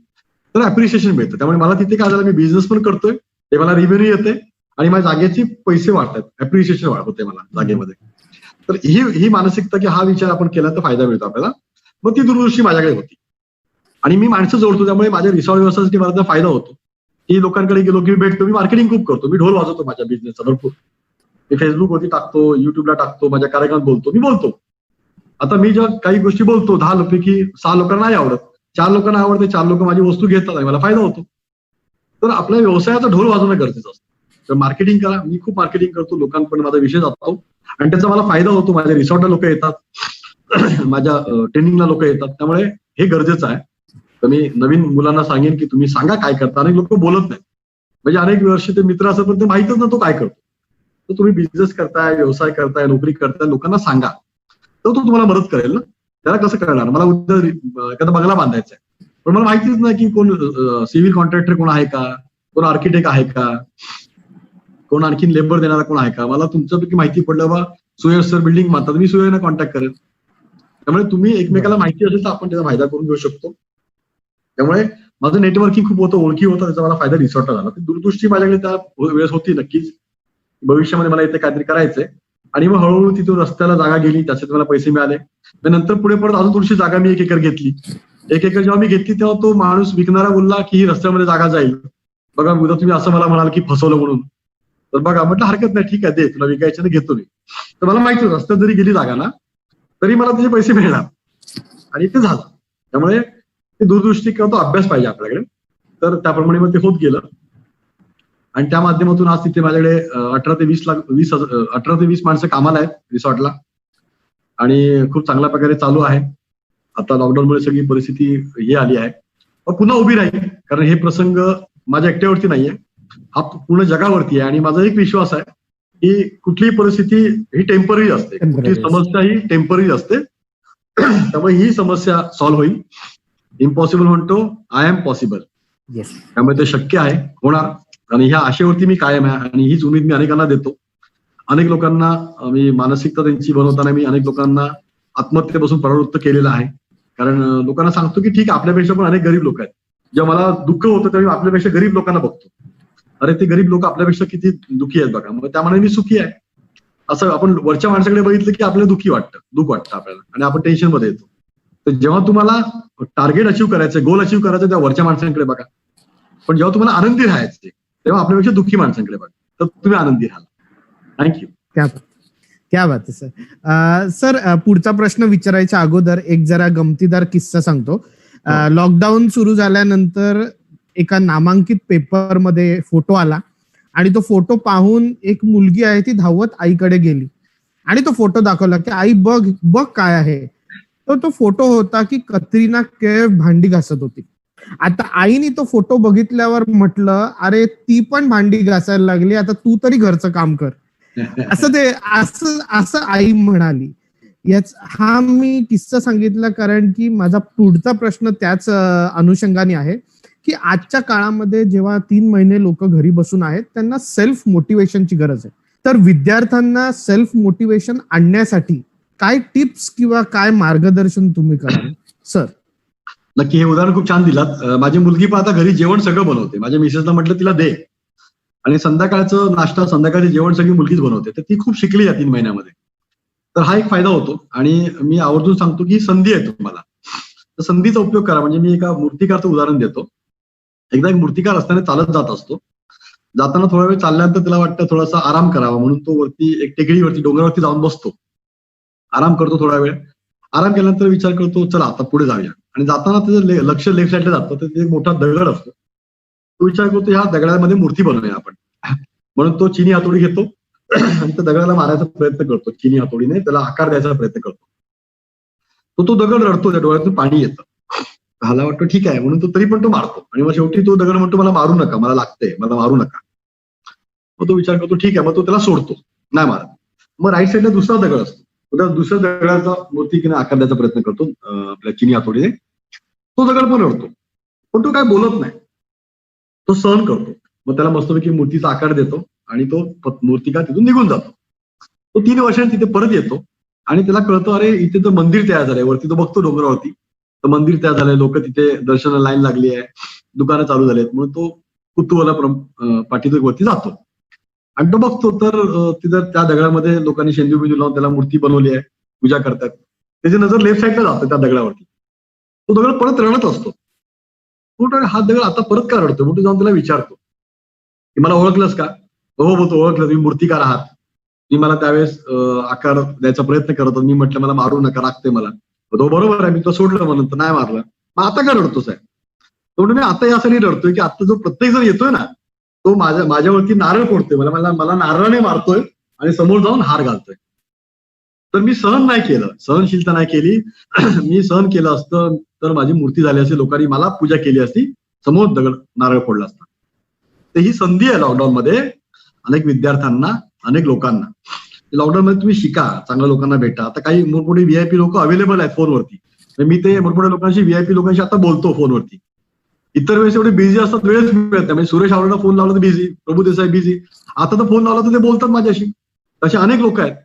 तर अप्रिसिएशन मिळतं. त्यामुळे मला तिथे काय झालं, मी बिझनेस पण करतोय, ते मला रिव्हेन्यू येते आणि माझ्या जागेचे पैसे वाढतात, अप्रिसिएशन होते मला जागेमध्ये. तर ही मानसिकता की हा विचार आपण केला तर फायदा मिळतो आपल्याला. मग ती दूरदृष्टी माझ्याकडे होती आणि मी माणसं जोडतो, त्यामुळे माझ्या रिसॉर्ट व्यवसायासाठी मला त्याचा फायदा होतो. की लोकांकडे गेलो की भेटतो, मी मार्केटिंग खूप करतो, मी ढोल वाजवतो माझ्या बिझनेसचा भरपूर. मी फेसबुकवरती टाकतो, युट्यूबला टाकतो, माझ्या कार्यक्रमात बोलतो, मी बोलतो. आता मी जेव्हा काही गोष्टी बोलतो 10 पैकी 6 लोकांना नाही आवडत, 4 लोकांना आवडते, 4 लोक माझी वस्तू घेतात आणि मला फायदा होतो. तर आपल्या व्यवसायाचा ढोल वाजवणं गरजेचं असतं. तर मार्केटिंग करा, मी खूप मार्केटिंग करतो, लोकांपर्यंत माझा विषय जातो आणि त्याचा मला फायदा होतो. माझ्या रिसॉर्टला लोक येतात, माझ्या ट्रेनिंगला लोक येतात, त्यामुळे हे गरजेचं आहे. तर मी नवीन मुलांना सांगेन की तुम्ही सांगा काय करता. अनेक लोक बोलत नाही, म्हणजे अनेक वर्ष ते मित्र असं पण ते माहितच ना तो काय करतो. तर तुम्ही बिझनेस करताय, व्यवसाय करताय, नोकरी करताय, लोकांना सांगा, तर तो तुम्हाला मदत करेल ना. त्याला कसं करणार, मला उद्या एखादा बंगला बांधायचा आहे पण मला माहितीच नाही की कोण सिव्हिल कॉन्ट्रॅक्टर कोण आहे का, कोण आर्किटेक्ट आहे का, कोण आणखीन लेबर देणारा कोण आहे का. मला तुमच्यापैकी माहिती पडलं बा सुयश सर बिल्डिंग बांधतात, मी सुयशना कॉन्टॅक्ट करेल. त्यामुळे तुम्ही एकमेकाला माहिती असेल तर आपण त्याचा फायदा करून घेऊ शकतो. त्यामुळे माझं नेटवर्किंग खूप होतं, ओळखी होतं, त्याचा मला फायदा रिसॉर्टला झाला. दूरदृष्टी माझ्याकडे त्या वेळेस होती नक्कीच, भविष्यामध्ये मला इथे काहीतरी करायचंय. आणि मग हळूहळू तिथून रस्त्याला जागा गेली, त्याच्यात मला पैसे मिळाले. नंतर पुढे परत अजून थोडीशी जागा मी 1 एकर घेतली. 1 एकर जेव्हा मी घेतली तेव्हा तो माणूस विकणारा बोलला की ही रस्त्यामध्ये जागा जाईल, बघा उद्या तुम्ही असं मला म्हणाल की फसवलं म्हणून. तर बघा म्हटलं हरकत नाही, ठीक आहे, दे तुला विकायचं तर घेतो मी. तर मला माहिती होतं रस्त्यात जरी गेली जागा ना तरी मला त्याचे पैसे मिळणार आणि ते झालं. त्यामुळे ते दूरदृष्टी किंवा तो अभ्यास पाहिजे आपल्याकडे. तर त्याप्रमाणे मग ते होत गेलं आणि त्या माध्यमातून आज तिथे माझ्याकडे 18 ते 20 माणसं कामाला आहेत रिसॉर्टला आणि खूप चांगल्या प्रकारे चालू आहे. आता लॉकडाऊनमुळे सगळी परिस्थिती ही आली आहे, पण पुन्हा उभी राहील, कारण हे प्रसंग माझ्या एकट्यावरती नाहीये, हा पूर्ण जगावरती आहे. आणि माझा एक विश्वास आहे की कुठलीही परिस्थिती ही टेम्पररी असते, कुठली समस्या ही टेम्पररी असते. त्यामुळे ही समस्या सॉल्व्ह होईल. इम्पॉसिबल म्हणतो, आय एम पॉसिबल. त्यामुळे ते शक्य आहे, होणार. आणि ह्या आशेवरती मी कायम आहे आणि हीच उमेद मी अनेकांना देतो. अनेक लोकांना मी मानसिकता त्यांची बनवताना मी अनेक लोकांना आत्महत्येपासून प्रवृत्त केलेलं आहे. कारण लोकांना सांगतो की ठीक आहे, आपल्यापेक्षा पण अनेक गरीब लोक आहेत. जेव्हा मला दुःख होतं तेव्हा आपल्यापेक्षा गरीब लोकांना बघतो, अरे ते गरीब लोक आपल्यापेक्षा किती दुःखी आहेत बघा, मग त्यामुळे मी सुखी आहे. असं आपण वरच्या माणसाकडे बघितलं की आपल्याला दुःख वाटतं आपल्याला आणि आपण टेन्शन मध्ये येतो. तर जेव्हा तुम्हाला टार्गेट अचीव्ह करायचं, गोल अचीव्ह करायचं, तेव्हा वरच्या माणसांकडे बघा. पण जेव्हा तुम्हाला आनंदी राहायचे तेव्हा आपल्यापेक्षा दुःखी माणसांकडे बघा, तर तुम्ही आनंदी राहाल. थँक्यू. क्या बात आहे सर. सर पुढचा प्रश्न विचारायच्या अगोदर एक जरा गमतीदार किस्सा सांगतो. लॉकडाऊन सुरू झाल्यानंतर एका नामांकित पेपरमध्ये फोटो आला आणि तो फोटो पाहून एक मुलगी आहे ती धावत आईकडे गेली आणि तो फोटो दाखवला की आई बघ काय आहे. तो फोटो होता की कतरिना कैफ भांडी घासत होती आता आईने तो फोटो बघितल्यावर म्हटलं, अरे ती पण भांडी घासायला लागली, आता तू तरी घरचं काम कर. असं असं आई म्हणाली. हा मी किस्सा सांगितला कारण की माझा पुढचा प्रश्न त्याच अनुषंगाने आहे की आजच्या काळामध्ये जेव्हा 3 महिने लोक घरी बसून आहेत त्यांना सेल्फ मोटिवेशनची गरज आहे. तर विद्यार्थ्यांना सेल्फ मोटिवेशन आणण्यासाठी काय टिप्स किंवा काय मार्गदर्शन तुम्ही कराल सर? नक्की, हे उदाहरण खूप छान दिलात. माझी मुलगी पण आता घरी जेवण सगळं बनवते. माझ्या मिसेसला म्हटलं तिला दे, आणि संध्याकाळचं नाश्ता संध्याकाळची जेवण सगळी मुलगीच बनवते. तर ती खूप शिकली या 3 महिन्यामध्ये. तर हा एक फायदा होतो. आणि मी आवर्जून सांगतो की संधी आहे तुम्हाला, तर संधीचा उपयोग करा. म्हणजे मी एका मूर्तिकारचं उदाहरण देतो. एकदा एक मूर्तिकार असताना चालत जात असतो. जाताना थोडा वेळ चालल्यानंतर त्याला वाटतं थोडासा आराम करावा, म्हणून तो वरती एक टेकडीवरती डोंगरावरती जाऊन बसतो, आराम करतो थोडा वेळ. आराम केल्यानंतर विचार करतो चला आता पुढे जाऊया. आणि जाताना त्याचं लक्ष लेफ्ट साईडला जातं, तर तिथे एक मोठा दगड असतो. तो विचार करतो ह्या दगडामध्ये मूर्ती बनवूया आपण. म्हणून तो चिनी हातोडी घेतो आणि त्या दगडाला मारायचा प्रयत्न करतो. चिनी हातोडीने त्याला आकार द्यायचा प्रयत्न करतो. तो दगड रडतो, त्या डोळ्यातून पाणी येतं. हाला वाटतं ठीक आहे, म्हणून तो तरी पण तो मारतो. आणि मग शेवटी तो दगड म्हणतो मला मारू नका, मला लागतंय, मला मारू नका. मग तो विचार करतो ठीक आहे, मग तो त्याला सोडतो, नाही मारत. मग राईट साईडला दुसरा दगड असतो, त्या दुसऱ्या दगडाचा मूर्तीकीने आकार द्यायचा प्रयत्न करतो आपल्या चिनी हातोडीने. तो दगड पण रडतो, पण तो काय बोलत नाही, तो सहन करतो. मग त्याला मस्तपैकी मूर्तीचा आकार देतो आणि तो मूर्तिकार तिथून निघून जातो. तो 3 वर्षांनी तिथे परत येतो आणि त्याला कळतं अरे इथे तर मंदिर तयार झालंय. वरती तो बघतो डोंगरावरती, तर मंदिर तयार झालंय, लोक तिथे दर्शनाला लाईन लागली आहे, दुकानं चालू झालेत. म्हणून तो कुतूहला पाठीत वरती जातो आणि तो बघतो तर तिथं त्या दगडामध्ये लोकांनी शेंदूर बिंदू लावून त्याला मूर्ती बनवली आहे, पूजा करतात. त्याची नजर लेफ्ट साईडला जाते त्या दगडावरती. तो दगड परत रडत असतो. हा दगड आता परत का रडतो? म्हणून जाऊन त्याला विचारतो की मला ओळखलंस का? हो बोलतो ओळखलं, तुम्ही मूर्तिकार आहात. मी मला त्यावेळेस आकार द्यायचा प्रयत्न करत होतो, मी म्हटलं मला मारू नका, लागते मला. तो बरोबर आहे, मी तो सोडलं म्हणून, तर नाही मारलं. मग आता का रडतोस आहे? तो मी आता यासाठी रडतोय की आता जो प्रत्येक जण येतोय ना, तो माझ्यावरती नारळ फोडतोय, मला नारळाने मारतोय आणि समोर जाऊन हार घालतोय. तर मी सहन नाही केलं, सहनशीलता नाही केली. मी सहन केलं असतं तर माझी मूर्ती झाली असती, लोकांनी मला पूजा केली असती, समोर दगड नारळ फोडला असता. तर ही संधी आहे लॉकडाऊन मध्ये अनेक विद्यार्थ्यांना, अनेक लोकांना. लॉकडाऊन मध्ये तुम्ही शिका, चांगल्या लोकांना भेटा. आता काही मोठमोठे व्हीआयपी लोक अवेलेबल आहेत फोनवरती. मी ते मोठमोठ्या लोकांशी, व्हीआयपी लोकांशी आता बोलतो फोनवरती. इतर वेळेस एवढे बिझी असतात, वेळच मिळत नाही. म्हणजे सुरेश आवडेला फोन लावला तर बिझी, प्रभू देसाई बिझी. आता तर फोन लावला तर ते बोलतात माझ्याशी. असे अनेक लोक आहेत.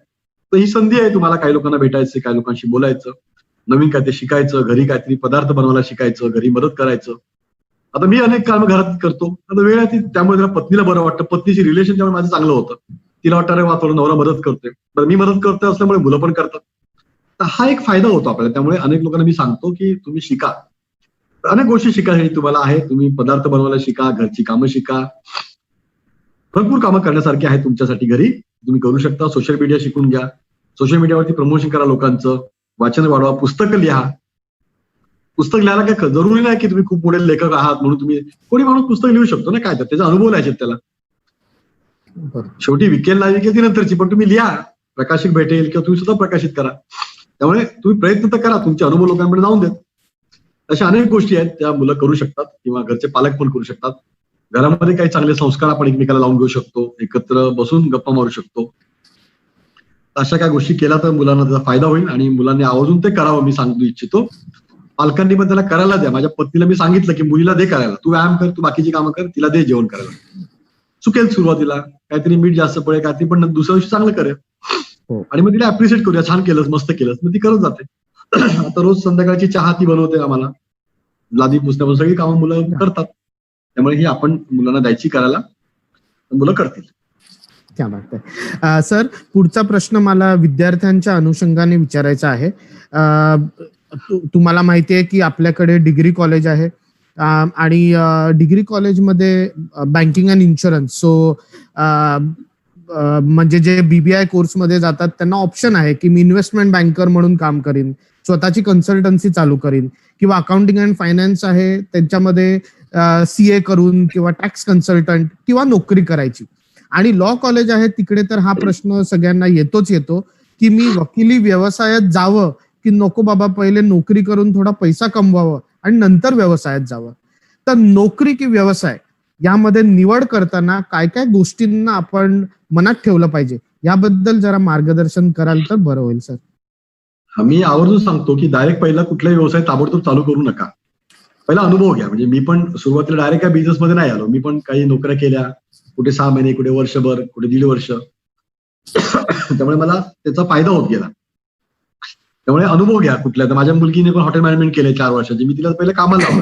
तर ही संधी आहे तुम्हाला काही लोकांना भेटायचं, काही लोकांशी बोलायचं, नवीन काहीतरी शिकायचं, घरी काहीतरी पदार्थ बनवायला शिकायचं, घरी मदत करायचं. आता मी अनेक काम घरात करतो, आता वेळ आहे त्यामुळे त्याला पत्नीला बरं वाटतं, पत्नीशी रिलेशन त्यामुळे माझं चांगलं होतं. तिला वाटतं अरे वा थोडं नवरा मदत करतोय, तर मी मदत करतोय असल्यामुळे मुलं पण करतात. तर हा एक फायदा होतो आपल्याला. त्यामुळे अनेक लोकांना मी सांगतो की तुम्ही शिका, अनेक गोष्टी शिकायची तुम्हाला आहे. तुम्ही पदार्थ बनवायला शिका, घरची कामं शिका, भरपूर कामं करण्यासारखी आहे तुमच्यासाठी घरी, तुम्ही करू शकता. सोशल मीडिया शिकून घ्या, सोशल मीडियावरती प्रमोशन करा, लोकांचं वाचन वाढवा, पुस्तकं लिहा. पुस्तक लिहायला काय जरुरी नाही की तुम्ही खूप मोठे लेखक आहात म्हणून तुम्ही, कोणी माणूस पुस्तक लिहू शकतो ना, काय तर त्याचा अनुभव लिहायचे त्याला. शेवटी विकेल नाही विकेल ती नंतरची, पण तुम्ही लिहा, प्रकाशित भेटेल किंवा तुम्ही सुद्धा प्रकाशित करा. त्यामुळे तुम्ही प्रयत्न तर करा, तुमचे अनुभव लोकांकडे जाऊन देत. अशा अनेक गोष्टी आहेत त्या मुलं करू शकतात किंवा घरचे पालक पण करू शकतात. घरामध्ये काही चांगले संस्कार आपण एकमेकाला लावून घेऊ शकतो, एकत्र बसून गप्पा मारू शकतो. अशा काही गोष्टी केल्या तर मुलांना त्याचा फायदा होईल आणि मुलांनी आवर्जून ते करावं मी सांगू इच्छितो. पालकांनी पण त्याला करायला द्या. माझ्या पत्नीला मी सांगितलं की मुलीला दे करायला, तू व्यायाम कर, तू बाकीची कामं कर, तिला दे जेवण करायला. चुकेल सुरुवातीला, काहीतरी मीठ जास्त पडेल, काहीतरी, पण दुसऱ्या दिवशी चांगलं करेल. आणि मग तिला अप्रिशिएट करूया, छान केलंस, मस्त केलंस, मग ती करत जाते. आता रोज संध्याकाळची चहा ती बनवते आम्हाला, लादी पुसण्यापासून सगळी कामं मुलं करतात. त्यामुळे ही आपण मुलांना द्यायची करायला, मुलं करतील. क्या बात आहे. सर, पुढचा प्रश्न मला विद्यार्थ्यांच्या अनुषंगाने विचारायचा आहे. तुम्हाला माहिती आहे की आपल्याकडे डिग्री कॉलेज आहे आणि डिग्री कॉलेजमध्ये बँकिंग अँड इन्शुरन्स, सो म्हणजे जे बीबीआय कोर्समध्ये जातात त्यांना ऑप्शन आहे की मी इन्व्हेस्टमेंट बँकर म्हणून काम करीन, स्वतःची कन्सल्टन्सी चालू करीन, किंवा अकाउंटिंग अँड फायनान्स आहे त्यांच्यामध्ये सीए करून किंवा टॅक्स कन्सल्टंट किंवा नोकरी करायची. आणि लॉ कॉलेज आहे तिकडे तर हा प्रश्न सगळ्यांना येतो की मी वकिली व्यवसायात जावं की नको बाबा, पहिले नोकरी करून थोडा पैसा कमवावं आणि नंतर व्यवसायात जावं. तर नोकरी की व्यवसाय यामध्ये निवड करताना काय काय गोष्टींना आपण मनात ठेवलं पाहिजे याबद्दल जरा मार्गदर्शन कराल तर बरं होईल सर. मी आवर्जून सांगतो की डायरेक्ट पहिला कुठलाही व्यवसाय ताबडतोब चालू करू नका. पहिला अनुभव घ्या. म्हणजे मी पण सुरुवातीला डायरेक्ट काय बिझनेसमध्ये नाही आलो. मी पण काही नोकऱ्या केल्या, कुठे 6 महिने, कुठे वर्षभर, कुठे 1.5 वर्ष. त्यामुळे मला त्याचा फायदा होत गेला. त्यामुळे अनुभव घ्या कुठल्या. तर माझ्या मुलगीने पण हॉटेल मॅनेजमेंट केले 4 वर्षाची. मी तिला पहिले कामाला लावला.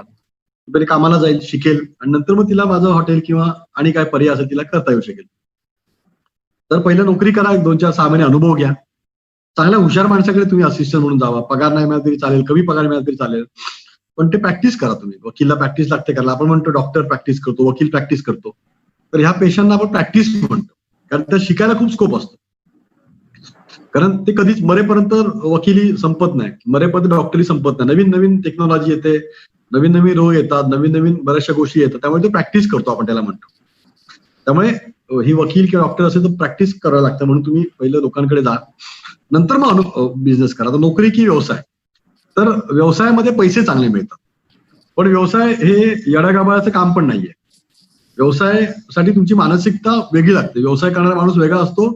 पहिले कामाला जाईल, शिकेल आणि नंतर मग तिला माझं हॉटेल किंवा आणि काय पर्याय असेल तिला करता येऊ शकेल. तर पहिलं नोकरी करा, 2-4-6 महिने अनुभव घ्या. चांगल्या हुशार माणसाकडे तुम्ही असिस्टंट म्हणून जावा. पगार नाही मिळाला तरी चालेल, कमी पगार मिळाला तरी चालेल, पण ते प्रॅक्टिस करा तुम्ही. वकीलला प्रॅक्टिस लागते करायला. आपण म्हणतो डॉक्टर प्रॅक्टिस करतो, वकील प्रॅक्टिस करतो. तर ह्या पेशांना आपण प्रॅक्टिस म्हणतो, कारण त्या शिकायला खूप स्कोप असतो. कारण ते कधीच मरेपर्यंत वकिली संपत नाही, मरेपर्यंत डॉक्टरी संपत नाही. नवीन नवीन टेक्नॉलॉजी येते, नवीन नवीन रोग येतात, नवीन नवीन बऱ्याचशा गोष्टी येतात. त्यामुळे तो प्रॅक्टिस करतो आपण त्याला म्हणतो. त्यामुळे ही वकील किंवा डॉक्टर असेल तर प्रॅक्टिस करावं लागतं. म्हणून तुम्ही पहिलं लोकांकडे जा, नंतर मग बिझनेस करा. तर नोकरी की व्यवसाय. तर व्यवसायामध्ये पैसे चांगले मिळतात, पण व्यवसाय हे येड्यागाबाळाचं काम पण नाहीये. व्यवसायासाठी तुमची मानसिकता वेगळी लागते. व्यवसाय करणारा माणूस वेगळा असतो,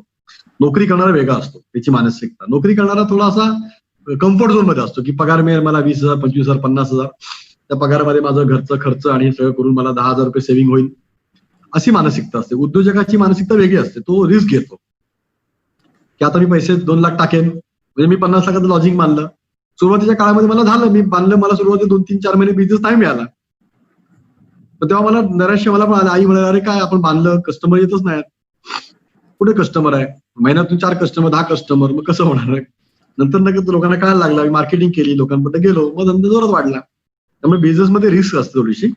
नोकरी करणारा वेगळा असतो. त्याची मानसिकता. नोकरी करणारा थोडासा कम्फर्ट झोन मध्ये असतो की पगार मिळेल मला 20,000, 25,000, 50,000. त्या पगारामध्ये माझं घरचं खर्च आणि सगळं करून मला 10,000 रुपये सेव्हिंग होईल, अशी मानसिकता असते. उद्योजकाची मानसिकता वेगळी असते. तो रिस्क घेतो की आता मी पैसे 2 लाख टाकेन, म्हणजे मी 50 लाखाचं लॉजिंग बांधलं. सुरुवातीच्या काळामध्ये मला झालं, मी बांधलं, मला सुरुवातीला 2-3-4 महिने बिझनेस नाही मिळाला. तर तेव्हा मला नैराश्य मला पण आलं. आई म्हणाले, अरे काय आपण बांधलं, कस्टमर येतच नाही, कुठे कस्टमर आहे, महिन्यातून 4 कस्टमर, 10 कस्टमर, मग कसं होणार आहे. नंतर नंतर लोकांना कळायला लागला, मी मार्केटिंग केली, लोकांपर्यंत गेलो, मग धंदा जोरात वाढला. त्यामुळे बिझनेसमध्ये रिस्क असते थोडीशी.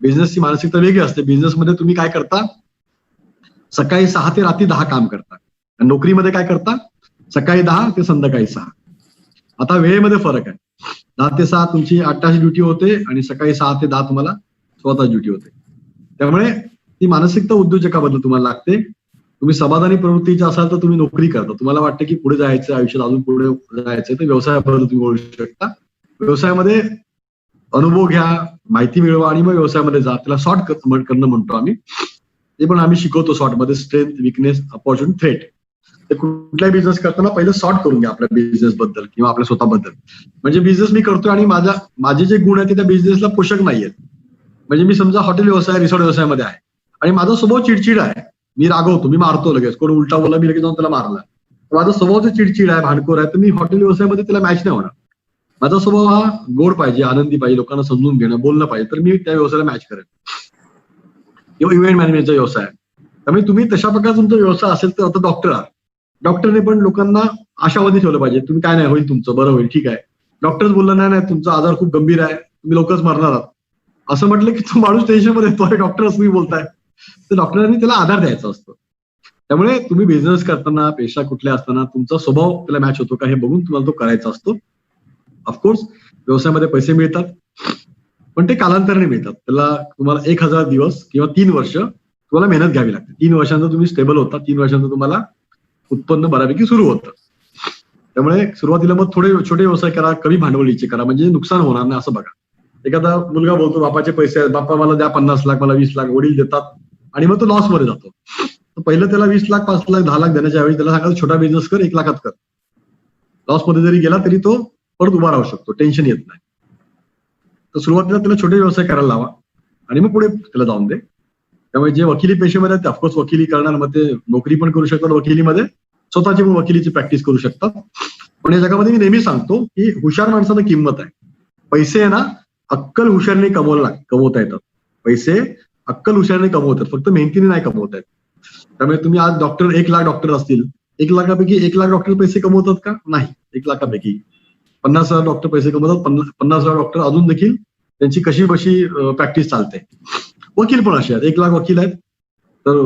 बिझनेसची मानसिकता वेगळी असते. बिझनेसमध्ये तुम्ही काय करता, सकाळी 6 ते रात्री 10 काम करता. नोकरीमध्ये काय करता, सकाळी 10 ते संध्याकाळी 6. आता वेळेमध्ये फरक आहे. 10 ते 6 तुमची 8 तास ड्युटी होते आणि सकाळी 6 ते 10 तुम्हाला 16 तास ड्युटी होते. त्यामुळे ती मानसिकता उद्योजकाबद्दल तुम्हाला लागते. तुम्ही समाधानी प्रवृत्तीचे असाल तर तुम्ही नोकरी करता. तुम्हाला वाटतं की पुढे जायचं, आयुष्यात अजून पुढे जायचंय, तर व्यवसायाबद्दल तुम्ही बोलू शकता. व्यवसायामध्ये अनुभव घ्या, माहिती मिळवा आणि मग व्यवसायामध्ये जा. त्याला सॉर्ट करणं म्हणतो आम्ही. ते पण आम्ही शिकवतो सॉर्टमध्ये, स्ट्रेंथ, विकनेस, अपॉर्च्युनिटी, थ्रेट. ते कुठलाही बिझनेस करताना पहिलं सॉर्ट करून घ्या आपल्या बिझनेस बद्दल किंवा आपल्या स्वतःबद्दल. म्हणजे बिझनेस मी करतोय आणि माझे जे गुण आहेत ते त्या बिझनेसला पोषक नाहीयेत. म्हणजे मी समजा हॉटेल व्यवसाय, रिसॉर्ट व्यवसायामध्ये आहे आणि माझा स्वभाव चिडचिड आहे, मी रागवतो, मी मारतो लगेच, कोण उलटा बोला मी लगेच जाऊन त्याला मारला, माझा स्वभाव जो चिडचिड आहे, भांडखोर आहे, तर मी हॉटेल व्यवसायामध्ये त्याला मॅच नाही होणार. माझा स्वभाव हा गोड पाहिजे, आनंदी पाहिजे, लोकांना समजून घेणं, बोलणं पाहिजे, तर मी त्या व्यवसायाला मॅच करेन. किंवा इव्हेंट मॅनेजमेंटचा व्यवसाय. त्यामुळे तुम्ही तशा प्रकारचा तुमचा व्यवसाय असेल तर आता डॉक्टर आहात, डॉक्टरने पण लोकांना आशावादी ठेवलं पाहिजे. तुम्ही काय नाही होईल तुमचं, बरं होईल, ठीक आहे. डॉक्टरच बोलला नाही नाही तुमचा आजार खूप गंभीर आहे, तुम्ही लवकरच मरणार आहात, असं म्हटलं की तो माणूस टेन्शनमध्ये येतो, डॉक्टर असं तुम्ही बोलताय. तर डॉक्टरांनी त्याला आधार द्यायचा असतो. त्यामुळे तुम्ही बिझनेस करताना, पेशा कुठल्या असताना तुमचा स्वभाव त्याला मॅच होतो का हे बघून तुम्हाला तो करायचा असतो. ऑफकोर्स व्यवसायामध्ये पैसे मिळतात, पण ते कालांतराने मिळतात. त्याला तुम्हाला 1000 दिवस किंवा 3 वर्ष तुम्हाला मेहनत घ्यावी लागते. 3 वर्षांचं तुम्ही स्टेबल होता, 3 वर्षांचं तुम्हाला उत्पन्न बऱ्यापैकी सुरू होतं. त्यामुळे सुरुवातीला मग थोडे छोटे व्यवसाय करा, कमी भांडवलीचे करा, म्हणजे नुकसान होणार नाही असं बघा. एखादा मुलगा बोलतो बापाचे पैसे आहेत, बापा मला द्या 50 लाख, मला 20 लाख, वडील देतात आणि मग तो लॉस मध्ये जातो. तर पहिलं त्याला 20 लाख, 5 लाख, 10 लाख देण्याच्या वेळी त्याला सांगायचं छोटा बिझनेस कर, 1 लाखात कर. लॉस मध्ये जरी गेला तरी तो परत उभा राहू शकतो, टेन्शन येत नाही. तर सुरुवातीला त्याला छोटे व्यवसाय करायला लावा आणि मग पुढे त्याला जाऊन दे. त्यामुळे जे वकिली पेशेमध्ये आहेत ते ऑफकोर्स वकिली करणार, मग ते नोकरी पण करू शकतात वकिलीमध्ये, स्वतःची पण वकिलीची प्रॅक्टिस करू शकतात. पण या जगामध्ये मी नेहमी सांगतो की हुशार माणसाला किंमत आहे. पैसे आहे ना अक्कल हुशारीने कमवता येतात. पैसे अक्कल हुशारीने कमवतात, फक्त मेहनतीने नाही कमवता येत. त्यामुळे तुम्ही आज डॉक्टर 1 लाख डॉक्टर असतील, 1 लाखापैकी 1 लाख डॉक्टर पैसे कमवतात का? नाही. 1 लाखापैकी 50,000 डॉक्टर पैसे कमवतात. 50,000 डॉक्टर अजून देखील त्यांची कशी बशी प्रॅक्टिस चालते. वकील पण असे आहेत, 1 लाख वकील आहेत तर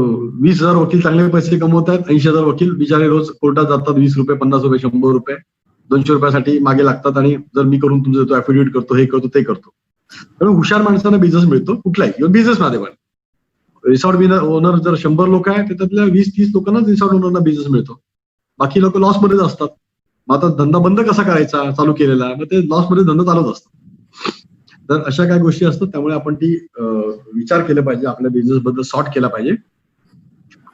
20,000 वकील चांगले पैसे कमवत आहेत. 80,000 वकील बिचारे रोज कोर्टात जातात, 20 रुपये, 50 रुपये, 100 रुपये, 200 रुपयासाठी मागे लागतात आणि जर मी करून तुमचं देतो, ऍफिडेव्हिट करतो, हे करतो, ते करतो. त्यामुळे हुशार माणसांना बिझनेस मिळतो कुठलाही, किंवा बिझनेस मध्ये पण. रिसॉर्ट ओनर जर 100 लोक आहेत तर त्यातल्या 20-30 लोकांना रिसॉर्ट ओनरना बिझनेस मिळतो, बाकी लोक लॉस मध्येच असतात. मग आता धंदा बंद कसा करायचा चालू केलेला, मग ते लॉस मध्ये धंदा चालूच असतो. तर अशा काही गोष्टी असतात, त्यामुळे आपण ती विचार केला पाहिजे, आपल्या बिझनेस बद्दल सॉर्ट केला पाहिजे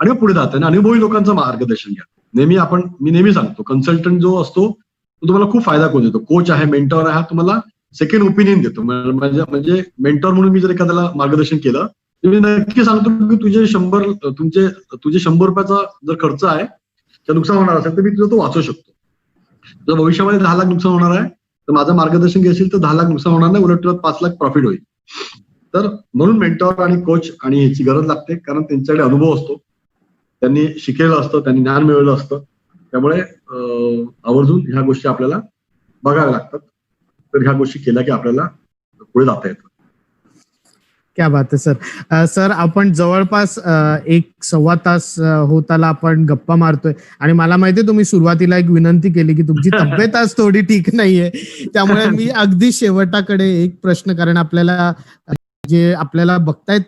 आणि मग पुढे जाताना अनुभवी लोकांचं मार्गदर्शन घ्या. मी नेहमी सांगतो, कन्सल्टंट जो असतो तो तुम्हाला खूप फायदा करून देतो. कोच आहे, मेंटॉर आहे, हा तुम्हाला सेकंड ओपिनियन देतो. म्हणजे मेंटॉर म्हणून मी जर एखाद्याला मार्गदर्शन केलं तर मी नक्की सांगतो की तुझे 100 रुपयाचा जर खर्च आहे तर नुकसान होणार असेल तर मी तुझं तो वाचवू शकतो. जर भविष्यामध्ये 10 लाख नुकसान होणार आहे तर माझं मार्गदर्शन घेशील तर 10 लाख नुकसान होणार नाही, उलट तुला 5 लाख प्रॉफिट होईल. तर म्हणून मेंटॉर आणि कोच आणि ह्याची गरज लागते, कारण त्यांच्याकडे अनुभव असतो, त्यांनी शिकलेलं असतं, त्यांनी ज्ञान मिळवलं असतं. त्यामुळे आवर्जून ह्या गोष्टी आपल्याला बघाव्या लागतात. तर ह्या गोष्टी केल्या की आपल्याला पुढे जाता येतं. क्या बात आहे सर. सर आपण जवळपास 1-1.25 तास होत आला आपण गप्पा मारतोय आणि मला माहितीये तुम्ही सुरुवातीला एक विनंती केली की तुमची तब्येत आज थोडी ठीक नाहीये, त्यामुळे मी अगदी शेवटाकडे एक प्रश्न, कारण आपल्याला जे आपल्याला बघतायत